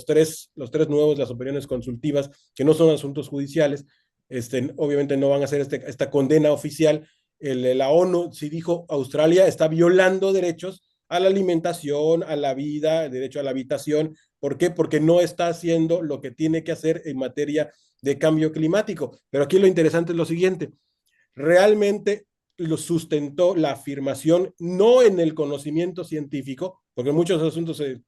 tres nuevos, las opiniones consultivas, que no son asuntos judiciales, obviamente no van a hacer esta condena oficial. La ONU sí dijo, Australia está violando derechos a la alimentación, a la vida, el derecho a la habitación. ¿Por qué? Porque no está haciendo lo que tiene que hacer en materia de cambio climático. Pero aquí lo interesante es lo siguiente, realmente lo sustentó la afirmación no en el conocimiento científico, porque muchos asuntos se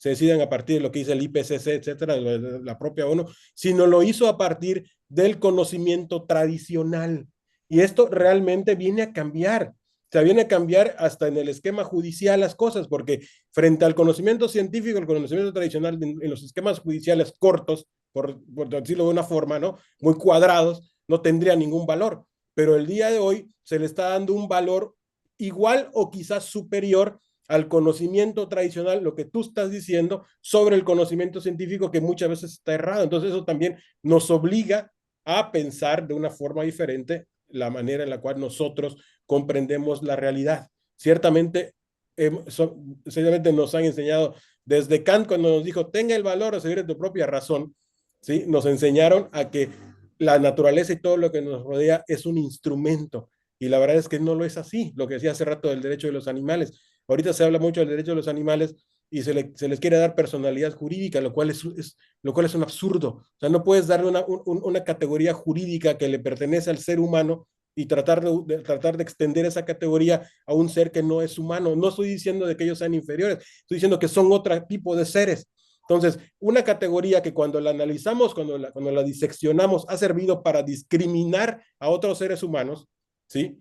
deciden a partir de lo que dice el IPCC, etcétera, la propia ONU, sino lo hizo a partir del conocimiento tradicional. Y esto realmente viene a cambiar. O sea, viene a cambiar hasta en el esquema judicial las cosas, porque frente al conocimiento científico, el conocimiento tradicional en los esquemas judiciales cortos, por decirlo de una forma, ¿no? Muy cuadrados, no tendría ningún valor. Pero el día de hoy se le está dando un valor igual o quizás superior al conocimiento tradicional, lo que tú estás diciendo, sobre el conocimiento científico que muchas veces está errado. Entonces eso también nos obliga a pensar de una forma diferente la manera en la cual nosotros comprendemos la realidad. Ciertamente, ciertamente nos han enseñado desde Kant cuando nos dijo, tenga el valor de seguir tu propia razón, ¿sí? Nos enseñaron a que la naturaleza y todo lo que nos rodea es un instrumento. Y la verdad es que no lo es así, lo que decía hace rato del derecho de los animales. Ahorita se habla mucho del derecho de los animales y se les quiere dar personalidad jurídica, lo cual es un absurdo. O sea, no puedes darle una categoría jurídica que le pertenece al ser humano y tratar de extender esa categoría a un ser que no es humano. No estoy diciendo de que ellos sean inferiores, estoy diciendo que son otro tipo de seres. Entonces, una categoría que cuando la analizamos, cuando la diseccionamos, ha servido para discriminar a otros seres humanos, ¿sí?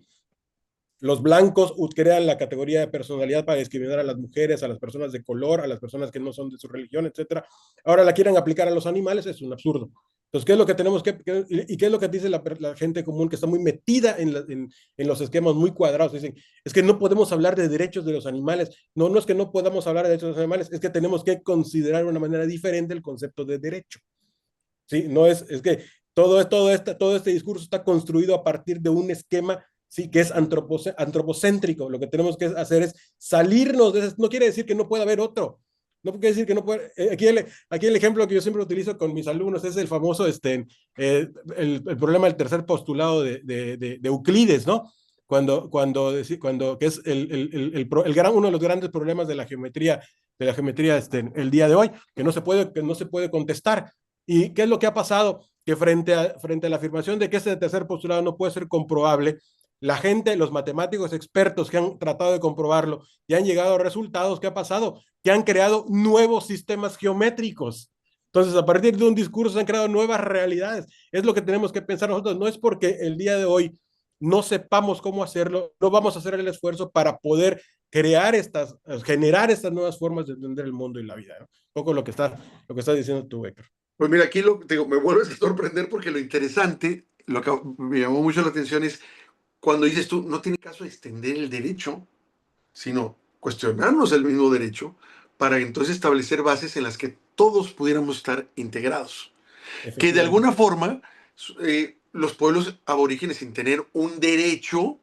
Los blancos crean la categoría de personalidad para discriminar a las mujeres, a las personas de color, a las personas que no son de su religión, etcétera. Ahora la quieren aplicar a los animales, es un absurdo. Entonces, ¿qué es lo que tenemos y qué es lo que dice la gente común que está muy metida en los esquemas muy cuadrados? Dicen, es que no podemos hablar de derechos de los animales. No, no es que no podamos hablar de derechos de los animales, es que tenemos que considerar de una manera diferente el concepto de derecho. ¿Sí? No es que todo este discurso está construido a partir de un esquema, sí, que es antropocéntrico. Lo que tenemos que hacer es salirnos de eso. No quiere decir que no pueda haber otro. No quiere decir que no pueda. Aquí el ejemplo que yo siempre utilizo con mis alumnos es el famoso, el problema del tercer postulado de Euclides, ¿no? Que es uno de los grandes problemas de la geometría el día de hoy, que no se puede contestar. ¿Y qué es lo que ha pasado? Que frente a la afirmación de que ese tercer postulado no puede ser comprobable, la gente, los matemáticos expertos que han tratado de comprobarlo y han llegado a resultados, ¿qué ha pasado? Que han creado nuevos sistemas geométricos. Entonces, a partir de un discurso se han creado nuevas realidades. Es lo que tenemos que pensar nosotros. No es porque el día de hoy no sepamos cómo hacerlo, no vamos a hacer el esfuerzo para poder generar estas nuevas formas de entender el mundo y la vida, ¿no? Un poco lo que está diciendo tú, Héctor. Pues mira, aquí me vuelves a sorprender porque lo interesante, lo que me llamó mucho la atención es cuando dices tú, no tiene caso extender el derecho, sino cuestionarnos el mismo derecho para entonces establecer bases en las que todos pudiéramos estar integrados. Que de alguna forma los pueblos aborígenes, sin tener un derecho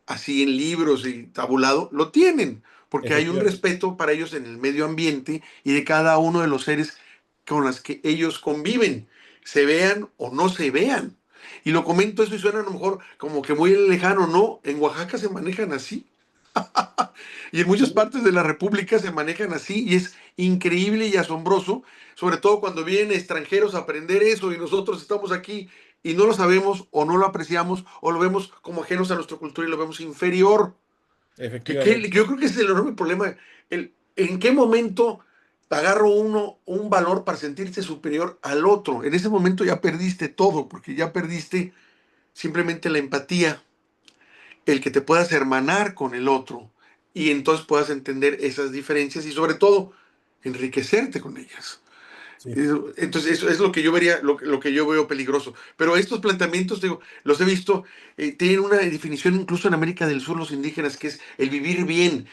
así en libros y tabulado, lo tienen, porque hay un respeto para ellos en el medio ambiente y de cada uno de los seres con los que ellos conviven, se vean o no se vean. Y lo comento eso y suena a lo mejor como que muy lejano, ¿no? En Oaxaca se manejan así. Y en muchas partes de la República se manejan así y es increíble y asombroso, sobre todo cuando vienen extranjeros a aprender eso y nosotros estamos aquí y no lo sabemos o no lo apreciamos o lo vemos como ajenos a nuestra cultura y lo vemos inferior. Efectivamente. Yo creo que ese es el enorme problema. ¿En qué momento agarro uno un valor para sentirse superior al otro? En ese momento ya perdiste todo, porque ya perdiste simplemente la empatía, el que te puedas hermanar con el otro y entonces puedas entender esas diferencias y sobre todo enriquecerte con ellas. Sí. Entonces eso es lo que yo vería, lo que yo veo peligroso. Pero estos planteamientos, digo, los he visto, tienen una definición incluso en América del Sur, los indígenas, que es el vivir bien,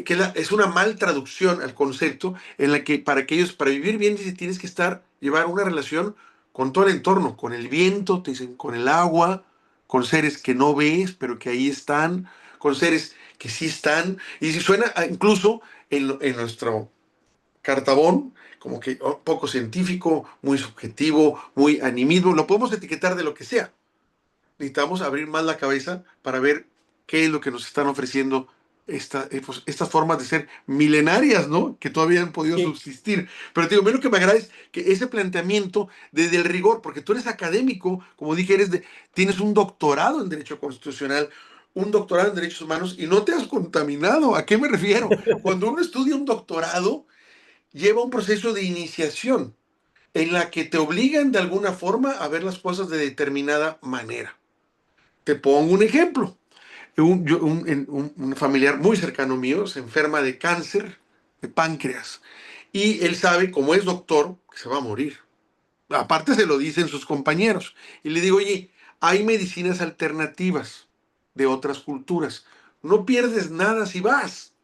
que es una mal traducción al concepto en la que para vivir bien, dice, tienes que llevar una relación con todo el entorno, con el viento, te dicen, con el agua, con seres que no ves, pero que ahí están, con seres que sí están. Y si suena incluso en nuestro cartabón, como que poco científico, muy subjetivo, muy animismo, lo podemos etiquetar de lo que sea. Necesitamos abrir más la cabeza para ver qué es lo que nos están ofreciendo pues, estas formas de ser milenarias, ¿no? Que todavía han podido Sí, subsistir. Pero te digo, a mí lo que me agrada es que ese planteamiento desde el rigor, porque tú eres académico, como dije, tienes un doctorado en Derecho Constitucional, un doctorado en Derechos Humanos y no te has contaminado. ¿A qué me refiero? Cuando uno estudia un doctorado, lleva un proceso de iniciación en la que te obligan de alguna forma a ver las cosas de determinada manera. Te pongo un ejemplo. Un familiar muy cercano mío se enferma de cáncer de páncreas y él sabe, como es doctor, que se va a morir. Aparte se lo dicen sus compañeros. Y le digo, oye, hay medicinas alternativas de otras culturas. No pierdes nada si vas.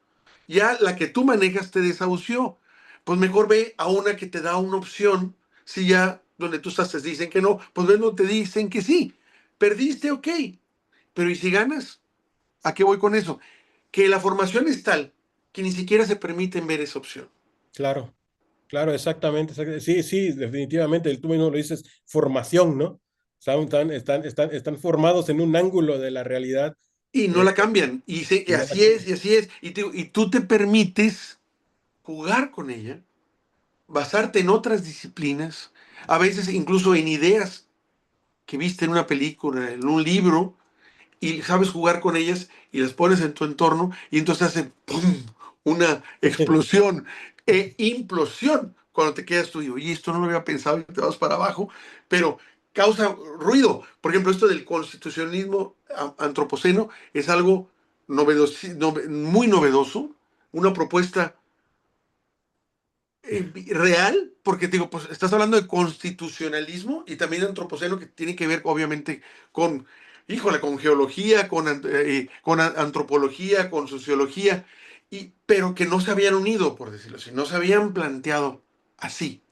Ya la que tú manejas te desahució. Pues mejor ve a una que te da una opción. Si ya donde tú estás te dicen que no, pues ven donde te dicen que sí. Perdiste, ok. Pero ¿y si ganas? ¿A qué voy con eso? Que la formación es tal que ni siquiera se permiten ver esa opción. claro, claro, exactamente. Sí, sí, definitivamente, tú mismo lo dices, formación, ¿no? Están formados en un ángulo de la realidad Y no eh, la cambian. Y y no la así es, cambian. y así es. Y tú te permites jugar con ella, basarte en otras disciplinas, a veces incluso en ideas que viste en una película, en un libro, y sabes jugar con ellas y las pones en tu entorno y entonces hacen ¡pum! Una explosión e implosión cuando te quedas tú y oye, esto no lo había pensado y te vas para abajo, pero causa ruido. Por ejemplo, esto del constitucionalismo antropoceno es algo muy novedoso, una propuesta real, porque te digo, pues estás hablando de constitucionalismo y también de antropoceno que tiene que ver obviamente con, híjole, con geología, con antropología, con sociología, pero que no se habían unido, por decirlo así, no se habían planteado así.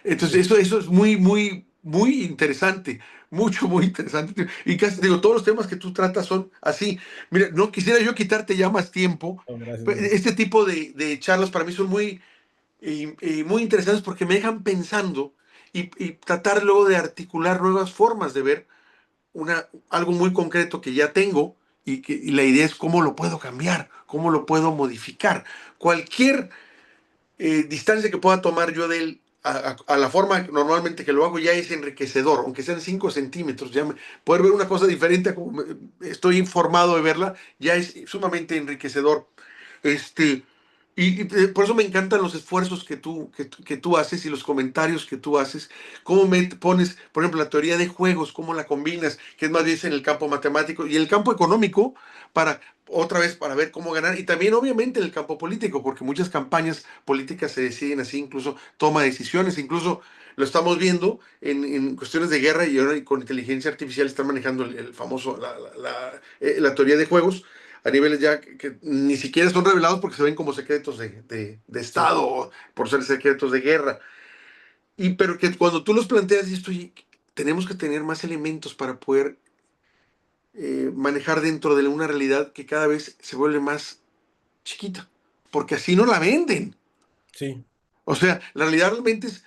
Entonces, Sí, eso es muy, muy, muy interesante, mucho, muy interesante. Y casi, digo, todos los temas que tú tratas son así. Mira, no quisiera yo quitarte ya más tiempo. no, gracias, Pero hermano. este tipo de charlas para mí son y muy interesantes porque me dejan pensando y tratar luego de articular nuevas formas de ver algo muy concreto que ya tengo y la idea es cómo lo puedo cambiar, cómo lo puedo modificar. Cualquier distancia que pueda tomar yo de él a la forma normalmente que lo hago ya es enriquecedor, aunque sean 5 centímetros, poder ver una cosa diferente a como estoy informado de verla, ya es sumamente enriquecedor. Este, por eso me encantan los esfuerzos que tú haces y los comentarios que tú haces. Cómo me pones, por ejemplo, la teoría de juegos, cómo la combinas, que es más bien en el campo matemático y el campo económico, para otra vez para ver cómo ganar. Y también, obviamente, en el campo político, porque muchas campañas políticas se deciden así, incluso toma decisiones, incluso lo estamos viendo en cuestiones de guerra y ahora con inteligencia artificial están manejando el famoso, la teoría de juegos a niveles ya que ni siquiera son revelados porque se ven como secretos de Sí, Estado, por ser secretos de guerra. Pero que cuando tú los planteas, y esto, tenemos que tener más elementos para poder manejar dentro de una realidad que cada vez se vuelve más chiquita, porque así no la venden. sí. O sea, la realidad realmente es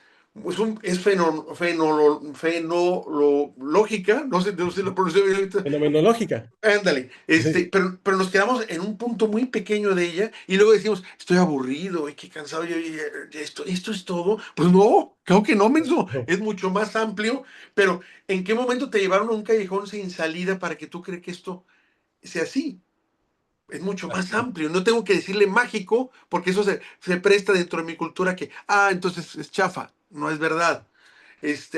fenológica, no sé si lo pronuncio bien ahorita. Fenomenológica. Ándale, Sí, pero nos quedamos en un punto muy pequeño de ella y luego decimos, estoy aburrido, qué cansado, esto es todo. Pues no, creo que no, menso, no, es mucho más amplio, pero ¿en qué momento te llevaron a un callejón sin salida para que tú creas que esto sea así? Es mucho más así es. amplio, no tengo que decirle mágico, porque eso se presta dentro de mi cultura que, entonces es chafa, no es verdad.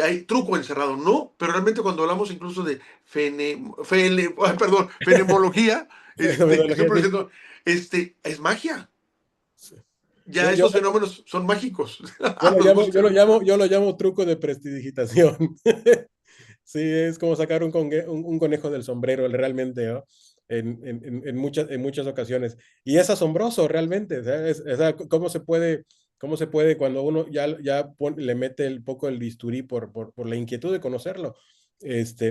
Hay truco encerrado, no, pero realmente cuando hablamos incluso de fenemología, que estoy Fenomenología, sí. produciendo, es magia. Sí. Ya Yo, estos fenómenos son mágicos. yo lo llamo, yo lo Búscalo. llamo, yo lo llamo truco de prestidigitación. Sí, es como sacar un conejo del sombrero, realmente, ¿no? En muchas ocasiones. Y es asombroso, realmente. O sea, o sea, cómo se puede cuando uno le mete un poco el bisturí por la inquietud de conocerlo,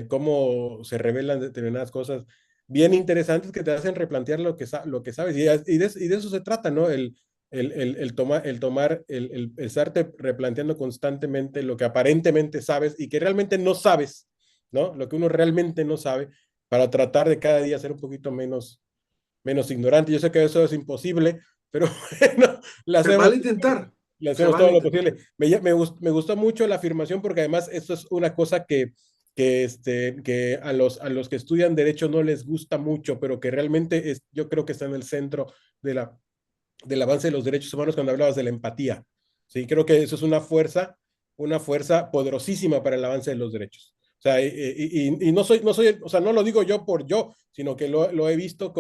cómo se revelan determinadas cosas bien interesantes que te hacen replantear lo que sabes. Y de eso se trata, ¿no? El estarte replanteando constantemente lo que aparentemente sabes y que realmente no sabes, ¿no? Lo que uno realmente no sabe para tratar de cada día ser un poquito menos, menos ignorante. Yo sé que eso es imposible, pero bueno, Se vale intentar, le se hacemos vale todo lo intentar. posible. Me gustó mucho la afirmación porque además esto es una cosa que a los que estudian derecho no les gusta mucho, pero que realmente yo creo que está en el centro de del avance de los derechos humanos cuando hablabas de la empatía. Sí, creo que eso es una fuerza poderosísima para el avance de los derechos. O sea, y o sea, no lo digo yo por yo, sino que lo he visto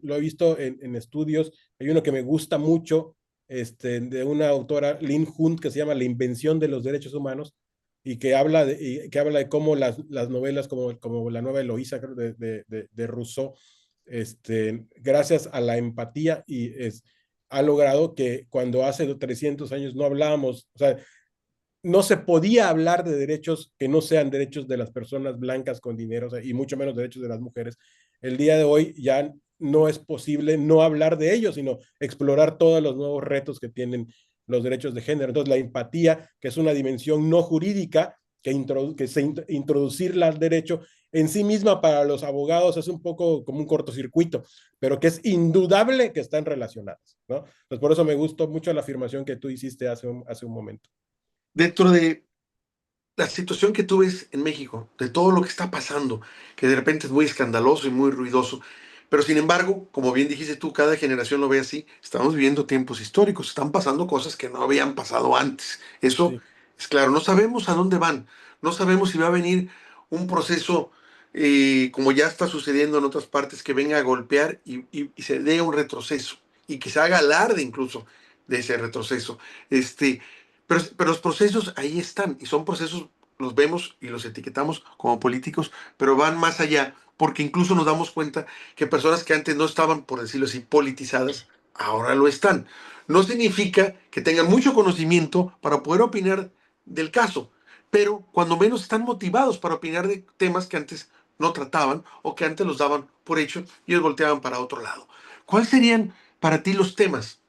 lo he visto en estudios. Hay uno que me gusta mucho, de una autora, Lynn Hunt, que se llama La invención de los derechos humanos, y que habla de cómo las novelas como la nueva Eloísa de Rousseau, gracias a la empatía ha logrado que cuando hace 300 años no hablábamos, o sea, no se podía hablar de derechos que no sean derechos de las personas blancas con dinero, o sea, y mucho menos derechos de las mujeres. El día de hoy ya no es posible no hablar de ellos, sino explorar todos los nuevos retos que tienen los derechos de género. Entonces, la empatía, que es una dimensión no jurídica, introducirla al derecho en sí misma para los abogados es un poco como un cortocircuito, pero que es indudable que están relacionadas, ¿no? Entonces, por eso me gustó mucho la afirmación que tú hiciste hace un momento. Dentro de la situación que tú ves en México, de todo lo que está pasando, que de repente es muy escandaloso y muy ruidoso, pero sin embargo, como bien dijiste tú, cada generación lo ve así, estamos viviendo tiempos históricos, están pasando cosas que no habían pasado antes. Eso Sí, es claro, no sabemos a dónde van, no sabemos si va a venir un proceso como ya está sucediendo en otras partes, que venga a golpear y se dé un retroceso y que se haga alarde incluso de ese retroceso. Este, pero los procesos ahí están y son procesos, los vemos y los etiquetamos como políticos, pero van más allá porque incluso nos damos cuenta que personas que antes no estaban, por decirlo así, politizadas, ahora lo están. No significa que tengan mucho conocimiento para poder opinar del caso, pero cuando menos están motivados para opinar de temas que antes no trataban o que antes los daban por hecho y ellos volteaban para otro lado. ¿Cuáles serían para ti los temas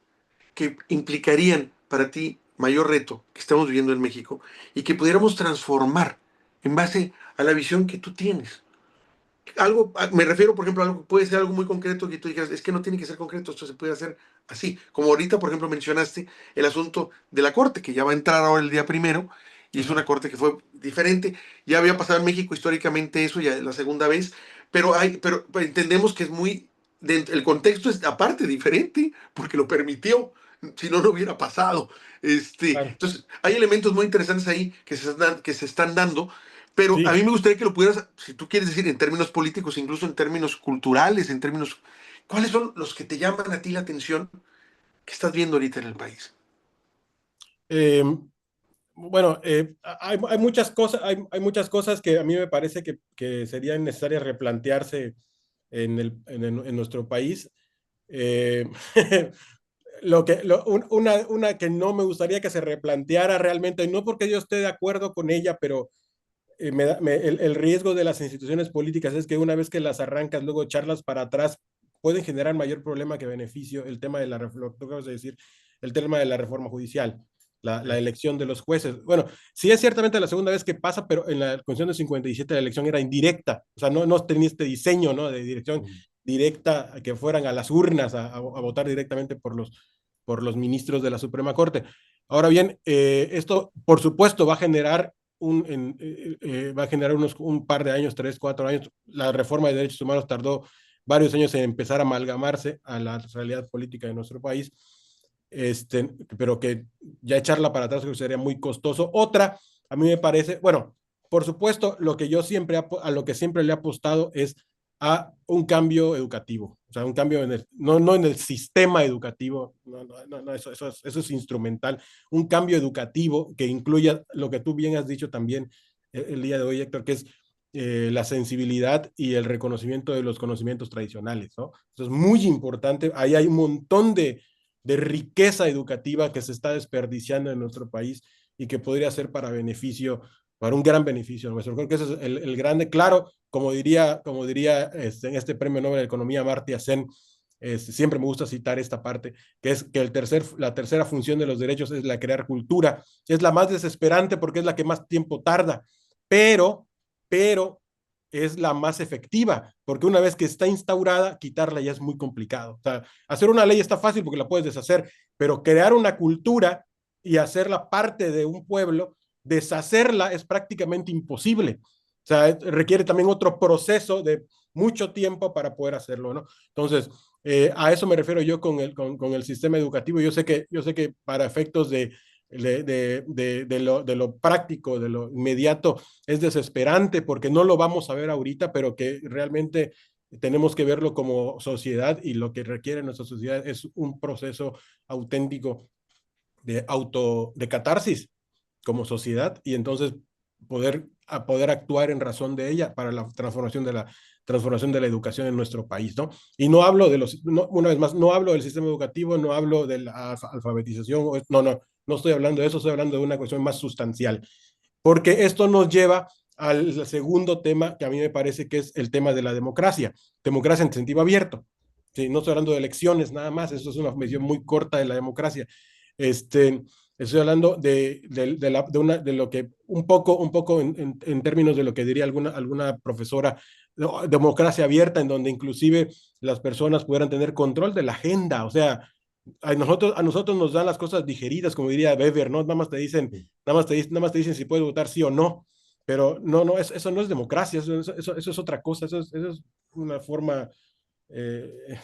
que implicarían para ti mayor reto que estamos viviendo en México y que pudiéramos transformar en base a la visión que tú tienes? Algo, me refiero, por ejemplo, a algo, puede ser algo muy concreto que tú dijeras, es que no tiene que ser concreto, esto se puede hacer así. Como ahorita, por ejemplo, mencionaste el asunto de la corte, que ya va a entrar ahora el día primero, y es ajá, una corte que fue diferente. Ya había pasado en México históricamente eso, ya es la segunda vez, pero entendemos que es muy, el contexto es aparte diferente, porque lo permitió, si no, no hubiera pasado. claro. Entonces, hay elementos muy interesantes ahí que se están dando, pero a Sí, mí me gustaría que lo pudieras, si tú quieres decir en términos políticos, incluso en términos culturales, en términos... ¿Cuáles son los que te llaman a ti la atención que estás viendo ahorita en el país? eh, bueno, hay muchas cosas que a mí me parece que serían necesarias replantearse en nuestro país. Eh, una que no me gustaría que se replanteara realmente, y no porque yo esté de acuerdo con ella, pero el riesgo de las instituciones políticas es que una vez que las arrancas, luego echarlas para atrás, pueden generar mayor problema que beneficio. El tema de lo que acabas de decir, el tema de la reforma judicial, la elección de los jueces. Bueno, sí es ciertamente la segunda vez que pasa, pero en la Constitución de 57 la elección era indirecta, o sea, no tenía este diseño, ¿no? De dirección directa, que fueran a las urnas a votar directamente por los ministros de la Suprema Corte. Ahora bien, esto, por supuesto, va a generar un par de años, 3, 4 años. La reforma de derechos humanos tardó varios años en empezar a amalgamarse a la realidad política de nuestro país, pero que ya echarla para atrás sería muy costoso. Otra, a mí me parece, bueno, por supuesto, a lo que siempre le he apostado es a un cambio educativo, o sea, un cambio no en el sistema educativo, no, eso es instrumental, un cambio educativo que incluya lo que tú bien has dicho también el día de hoy, Héctor, que es la sensibilidad y el reconocimiento de los conocimientos tradicionales, ¿no? Eso es muy importante. Ahí hay un montón de riqueza educativa que se está desperdiciando en nuestro país y que podría ser para un gran beneficio nuestro. Creo que ese es el grande, claro, como diría en este premio Nobel de Economía, Amartya Sen, siempre me gusta citar esta parte, que es que la tercera función de los derechos es la crear cultura. Es la más desesperante porque es la que más tiempo tarda, pero es la más efectiva, porque una vez que está instaurada, quitarla ya es muy complicado. O sea, hacer una ley está fácil porque la puedes deshacer, pero crear una cultura y hacerla parte de un pueblo, deshacerla es prácticamente imposible. O sea, requiere también otro proceso de mucho tiempo para poder hacerlo, ¿no? Entonces, a eso me refiero yo con el sistema educativo. Yo sé que para efectos de lo práctico, de lo inmediato, es desesperante porque no lo vamos a ver ahorita, pero que realmente tenemos que verlo como sociedad, y lo que requiere nuestra sociedad es un proceso auténtico de catarsis como sociedad, y entonces poder actuar en razón de ella para la transformación de la educación en nuestro país, ¿no? Y no hablo una vez más, no hablo del sistema educativo, no hablo de la alfabetización, no estoy hablando de eso, estoy hablando de una cuestión más sustancial, porque esto nos lleva al segundo tema que a mí me parece que es el tema de la democracia en sentido abierto. Sí, no estoy hablando de elecciones nada más, eso es una visión muy corta de la democracia. Este, Estoy hablando de lo que un poco en términos de lo que diría alguna profesora, no, democracia abierta, en donde inclusive las personas pudieran tener control de la agenda. O sea, a nosotros nos dan las cosas digeridas, como diría Weber, ¿no? Nada más te dicen si puedes votar sí o no, pero eso no es democracia, eso es otra cosa, eso es una forma, eh,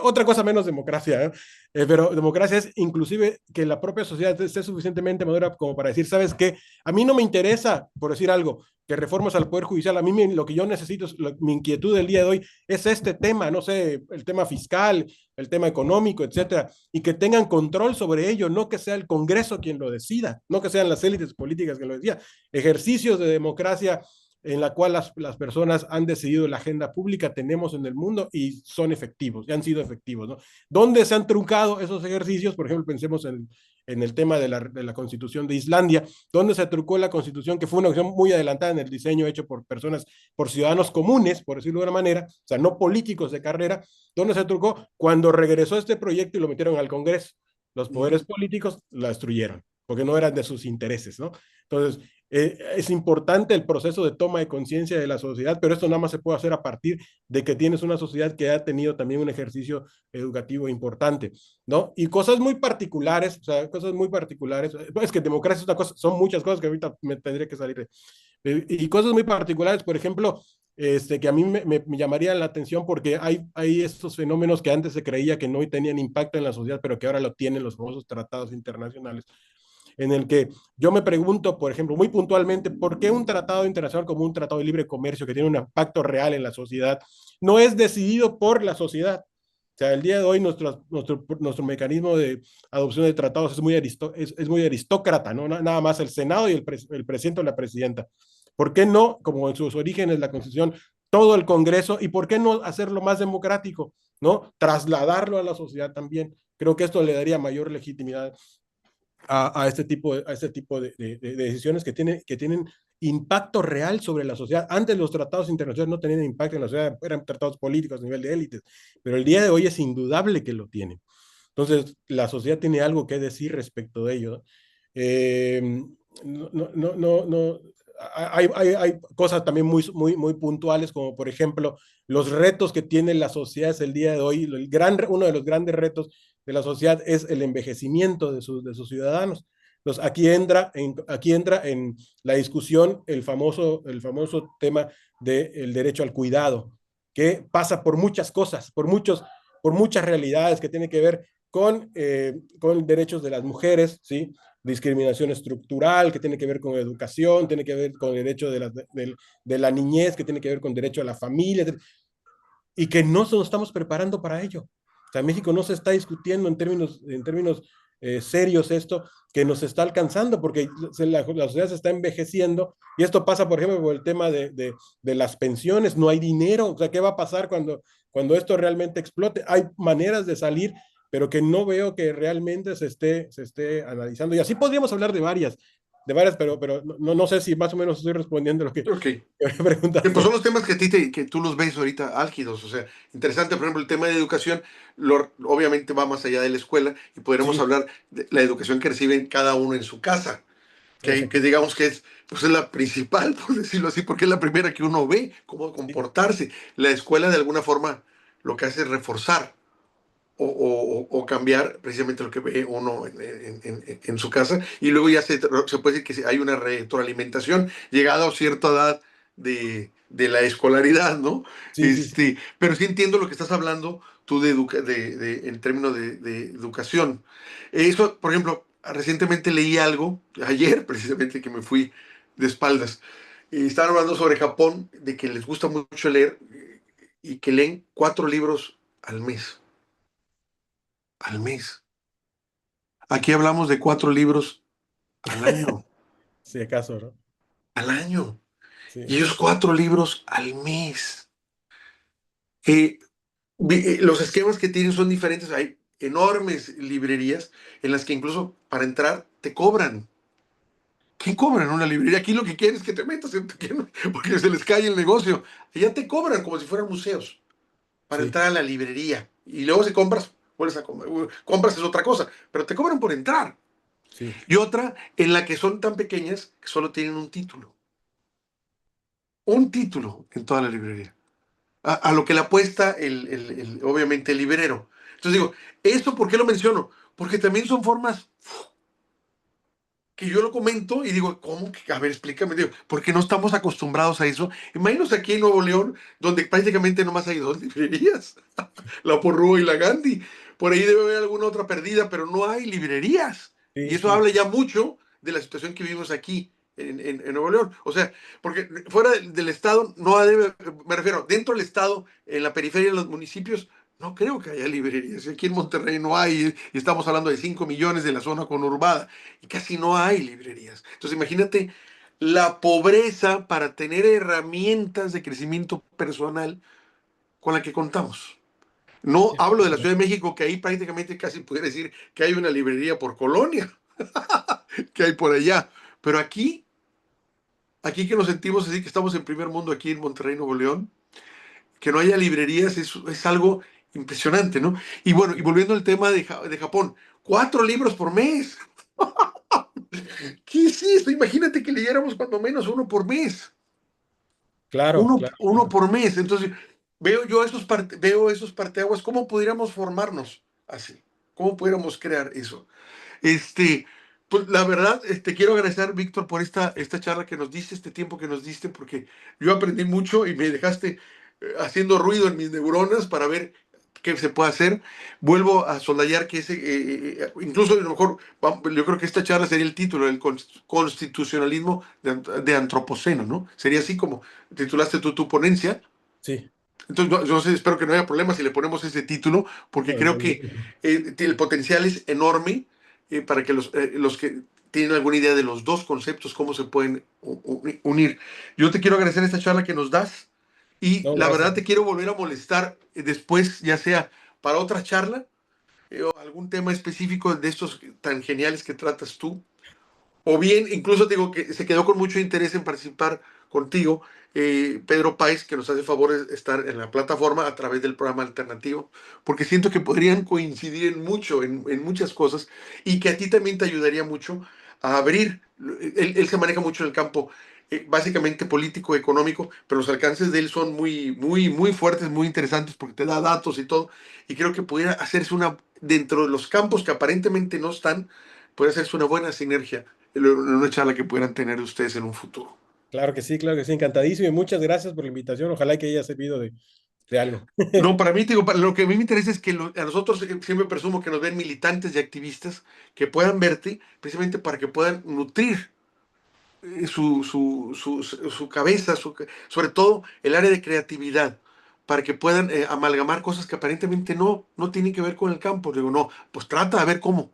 otra cosa menos democracia, ¿eh? Pero democracia es inclusive que la propia sociedad esté suficientemente madura como para decir, ¿sabes qué? A mí no me interesa, por decir algo, que reformas al Poder Judicial. A mí lo que yo necesito, mi inquietud del día de hoy es este tema, no sé, el tema fiscal, el tema económico, etcétera, y que tengan control sobre ello, no que sea el Congreso quien lo decida, no que sean las élites políticas quien lo decida. Ejercicios de democracia en la cual las personas han decidido la agenda pública tenemos en el mundo y son efectivos, y han sido efectivos, ¿no? ¿Dónde se han truncado esos ejercicios? Por ejemplo, pensemos en el tema de la Constitución de Islandia, donde se truncó la Constitución, que fue una acción muy adelantada en el diseño hecho por personas, por ciudadanos comunes, por decirlo de una manera, o sea, no políticos de carrera, donde se truncó cuando regresó este proyecto y lo metieron al Congreso. Los poderes políticos la destruyeron, porque no eran de sus intereses, ¿no? Entonces, es importante el proceso de toma de conciencia de la sociedad, pero esto nada más se puede hacer a partir de que tienes una sociedad que ha tenido también un ejercicio educativo importante, ¿no? Y cosas muy particulares, o sea, cosas muy particulares, es que democracia es una cosa, son muchas cosas que ahorita me tendría que salir y cosas muy particulares, por ejemplo, que a mí me llamaría la atención porque hay estos fenómenos que antes se creía que no tenían impacto en la sociedad, pero que ahora lo tienen los famosos tratados internacionales, en el que yo me pregunto, por ejemplo, muy puntualmente, ¿por qué un tratado internacional como un tratado de libre comercio que tiene un impacto real en la sociedad no es decidido por la sociedad? O sea, el día de hoy nuestro mecanismo de adopción de tratados es muy aristócrata, ¿no? Nada más el Senado y el presidente o la presidenta. ¿Por qué no, como en sus orígenes la Constitución, todo el Congreso? ¿Y por qué no hacerlo más democrático, ¿no? Trasladarlo a la sociedad también. Creo que esto le daría mayor legitimidad a este tipo de decisiones que tienen impacto real sobre la sociedad. Antes los tratados internacionales no tenían impacto en la sociedad, eran tratados políticos a nivel de élites, pero el día de hoy es indudable que lo tienen. Entonces, la sociedad tiene algo que decir respecto de ello, ¿no? No, hay cosas también muy puntuales, como por ejemplo los retos que tienen las sociedades el día de hoy. Uno de los grandes retos de la sociedad es el envejecimiento de sus ciudadanos. Entonces, aquí entra en la discusión el famoso tema del derecho al cuidado, que pasa por muchas cosas, por muchas realidades que tienen que ver con derechos de las mujeres, ¿sí? Discriminación estructural, que tiene que ver con educación, tiene que ver con el derecho de la niñez, que tiene que ver con derecho a la familia, y que no nos estamos preparando para ello. O sea, México no se está discutiendo en términos serios esto que nos está alcanzando, porque la sociedad se está envejeciendo, y esto pasa, por ejemplo, por el tema de las pensiones. No hay dinero. O sea, ¿qué va a pasar cuando esto realmente explote? Hay maneras de salir, pero que no veo que realmente se esté analizando. Y así podríamos hablar pero no sé si más o menos estoy respondiendo a lo que Ok. me preguntaste. Pues son los temas que tú los ves ahorita álgidos, o sea, interesante, por ejemplo, el tema de educación, obviamente va más allá de la escuela y podremos Sí, hablar de la educación que reciben cada uno en su casa. Exacto. que digamos que es, pues es la principal, por decirlo así, porque es la primera que uno ve, cómo Sí, comportarse. La escuela de alguna forma lo que hace es reforzar o cambiar precisamente lo que ve uno en su casa. Y luego ya se puede decir que hay una retroalimentación llegada a cierta edad de la escolaridad, ¿no? sí, sí, sí. Pero sí entiendo lo que estás hablando tú en términos de educación. Eso, por ejemplo, recientemente leí algo, ayer precisamente que me fui de espaldas, y estaban hablando sobre Japón, de que les gusta mucho leer y que leen 4 libros al mes. Al mes. Aquí hablamos de 4 libros al año, Si acaso, ¿no? al año. Y Sí, ellos 4 libros al mes. Eh, los esquemas que tienen son diferentes. Hay enormes librerías en las que incluso para entrar te cobran. ¿Quién cobra en una librería? Aquí lo que quieren es que te metas, porque se les cae el negocio. Allá te cobran como si fueran museos para sí, entrar a la librería. Y luego si compras, vuelves a compras es otra cosa, pero te cobran por entrar. sí, Y otra en la que son tan pequeñas que solo tienen un título. Un título en toda la librería. A lo que le apuesta obviamente el librero. Entonces digo, ¿esto por qué lo menciono? Porque también son formas que yo lo comento y digo, ¿cómo? A ver, explícame. Digo, porque no estamos acostumbrados a eso. Imagínate aquí en Nuevo León, donde prácticamente nomás hay 2 librerías, la Porrúa y la Gandhi. Por ahí debe haber alguna otra perdida, pero no hay librerías. Y sí, eso sí, habla ya mucho de la situación que vivimos aquí en Nuevo León. O sea, porque fuera del estado no debe, me refiero, dentro del estado, en la periferia de los municipios, no creo que haya librerías. Aquí en Monterrey no hay, y estamos hablando de 5 millones de la zona conurbada, y casi no hay librerías. Entonces imagínate la pobreza para tener herramientas de crecimiento personal con la que contamos. No hablo de la Ciudad de México, que ahí prácticamente casi pudiera decir que hay una librería por colonia, que hay por allá. Pero aquí que nos sentimos así, que estamos en primer mundo aquí en Monterrey, Nuevo León, que no haya librerías es algo impresionante, ¿no? Y bueno, y volviendo al tema de Japón, 4 libros por mes. ¿Qué es esto? Imagínate que leyéramos cuando menos uno por mes. claro, Uno, claro, uno claro. por mes. Entonces, veo esos parteaguas. ¿Cómo pudiéramos formarnos así? ¿Cómo pudiéramos crear eso? Este, pues la verdad, quiero agradecer, Víctor, por esta charla que nos diste, este tiempo que nos diste, porque yo aprendí mucho y me dejaste haciendo ruido en mis neuronas para ver qué se puede hacer. Vuelvo a soldar que incluso a lo mejor, yo creo que esta charla sería el título, el constitucionalismo de antropoceno, ¿no? Sería así como titulaste tú tu ponencia. Sí, Entonces, yo no sé, espero que no haya problema si le ponemos ese título, porque no, creo que el potencial es enorme para que los que tienen alguna idea de los dos conceptos, cómo se pueden unir. Yo te quiero agradecer esta charla que nos das y no, la gracias. verdad te quiero volver a molestar después, ya sea para otra charla o algún tema específico de estos tan geniales que tratas tú. O bien, incluso te digo que se quedó con mucho interés en participar contigo, Pedro Páez, que nos hace favor de estar en la plataforma a través del programa alternativo, porque siento que podrían coincidir en mucho, en muchas cosas, y que a ti también te ayudaría mucho a abrir. Él se maneja mucho en el campo, básicamente político, económico, pero los alcances de él son muy, muy, muy fuertes, muy interesantes, porque te da datos y todo, y creo que pudiera hacerse dentro de los campos que aparentemente no están, puede hacerse una buena sinergia en una charla que puedan tener ustedes en un futuro. Claro que sí, encantadísimo y muchas gracias por la invitación. Ojalá que haya servido de algo. No, para mí, te digo, lo que a mí me interesa es que a nosotros siempre presumo que nos ven militantes y activistas que puedan verte precisamente para que puedan nutrir su cabeza, sobre todo el área de creatividad, para que puedan amalgamar cosas que aparentemente no tienen que ver con el campo. Digo, no, pues trata de ver cómo.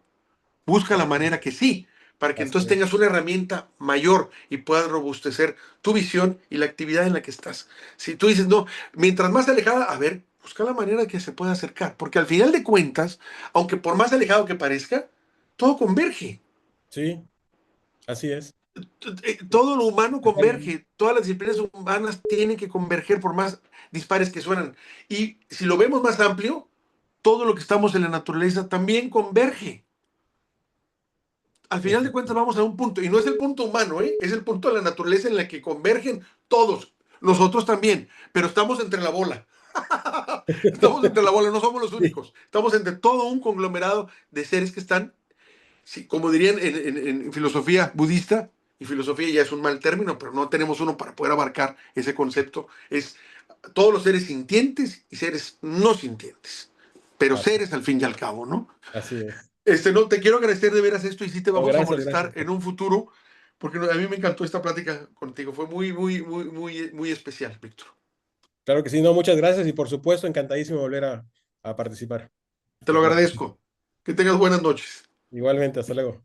Busca la Así manera que sí, para que así entonces es. tengas una herramienta mayor y puedas robustecer tu visión y la actividad en la que estás. Si tú dices, no, mientras más alejada, a ver, busca la manera que se pueda acercar, porque al final de cuentas, aunque por más alejado que parezca, todo converge. Sí, así es. Todo lo humano Totalmente. converge, todas las disciplinas humanas tienen que converger por más dispares que suenan. Y si lo vemos más amplio, todo lo que estamos en la naturaleza también converge. Al final de cuentas vamos a un punto, y no es el punto humano, es el punto de la naturaleza en la que convergen todos, nosotros también, pero estamos entre la bola. Estamos entre la bola, no somos los Sí, únicos. Estamos entre todo un conglomerado de seres que están, sí, como dirían en filosofía budista, y filosofía ya es un mal término, pero no tenemos uno para poder abarcar ese concepto, es todos los seres sintientes y seres no sintientes, pero así, seres al fin y al cabo, ¿no? así es. No, te quiero agradecer de veras esto y sí te No, vamos a gracias, molestar gracias. en un futuro, porque a mí me encantó esta plática contigo, fue muy, muy, muy, muy, muy especial, Víctor. Claro que sí, no, muchas gracias y por supuesto, encantadísimo volver a participar. Te lo agradezco. Que tengas buenas noches. Igualmente, hasta luego.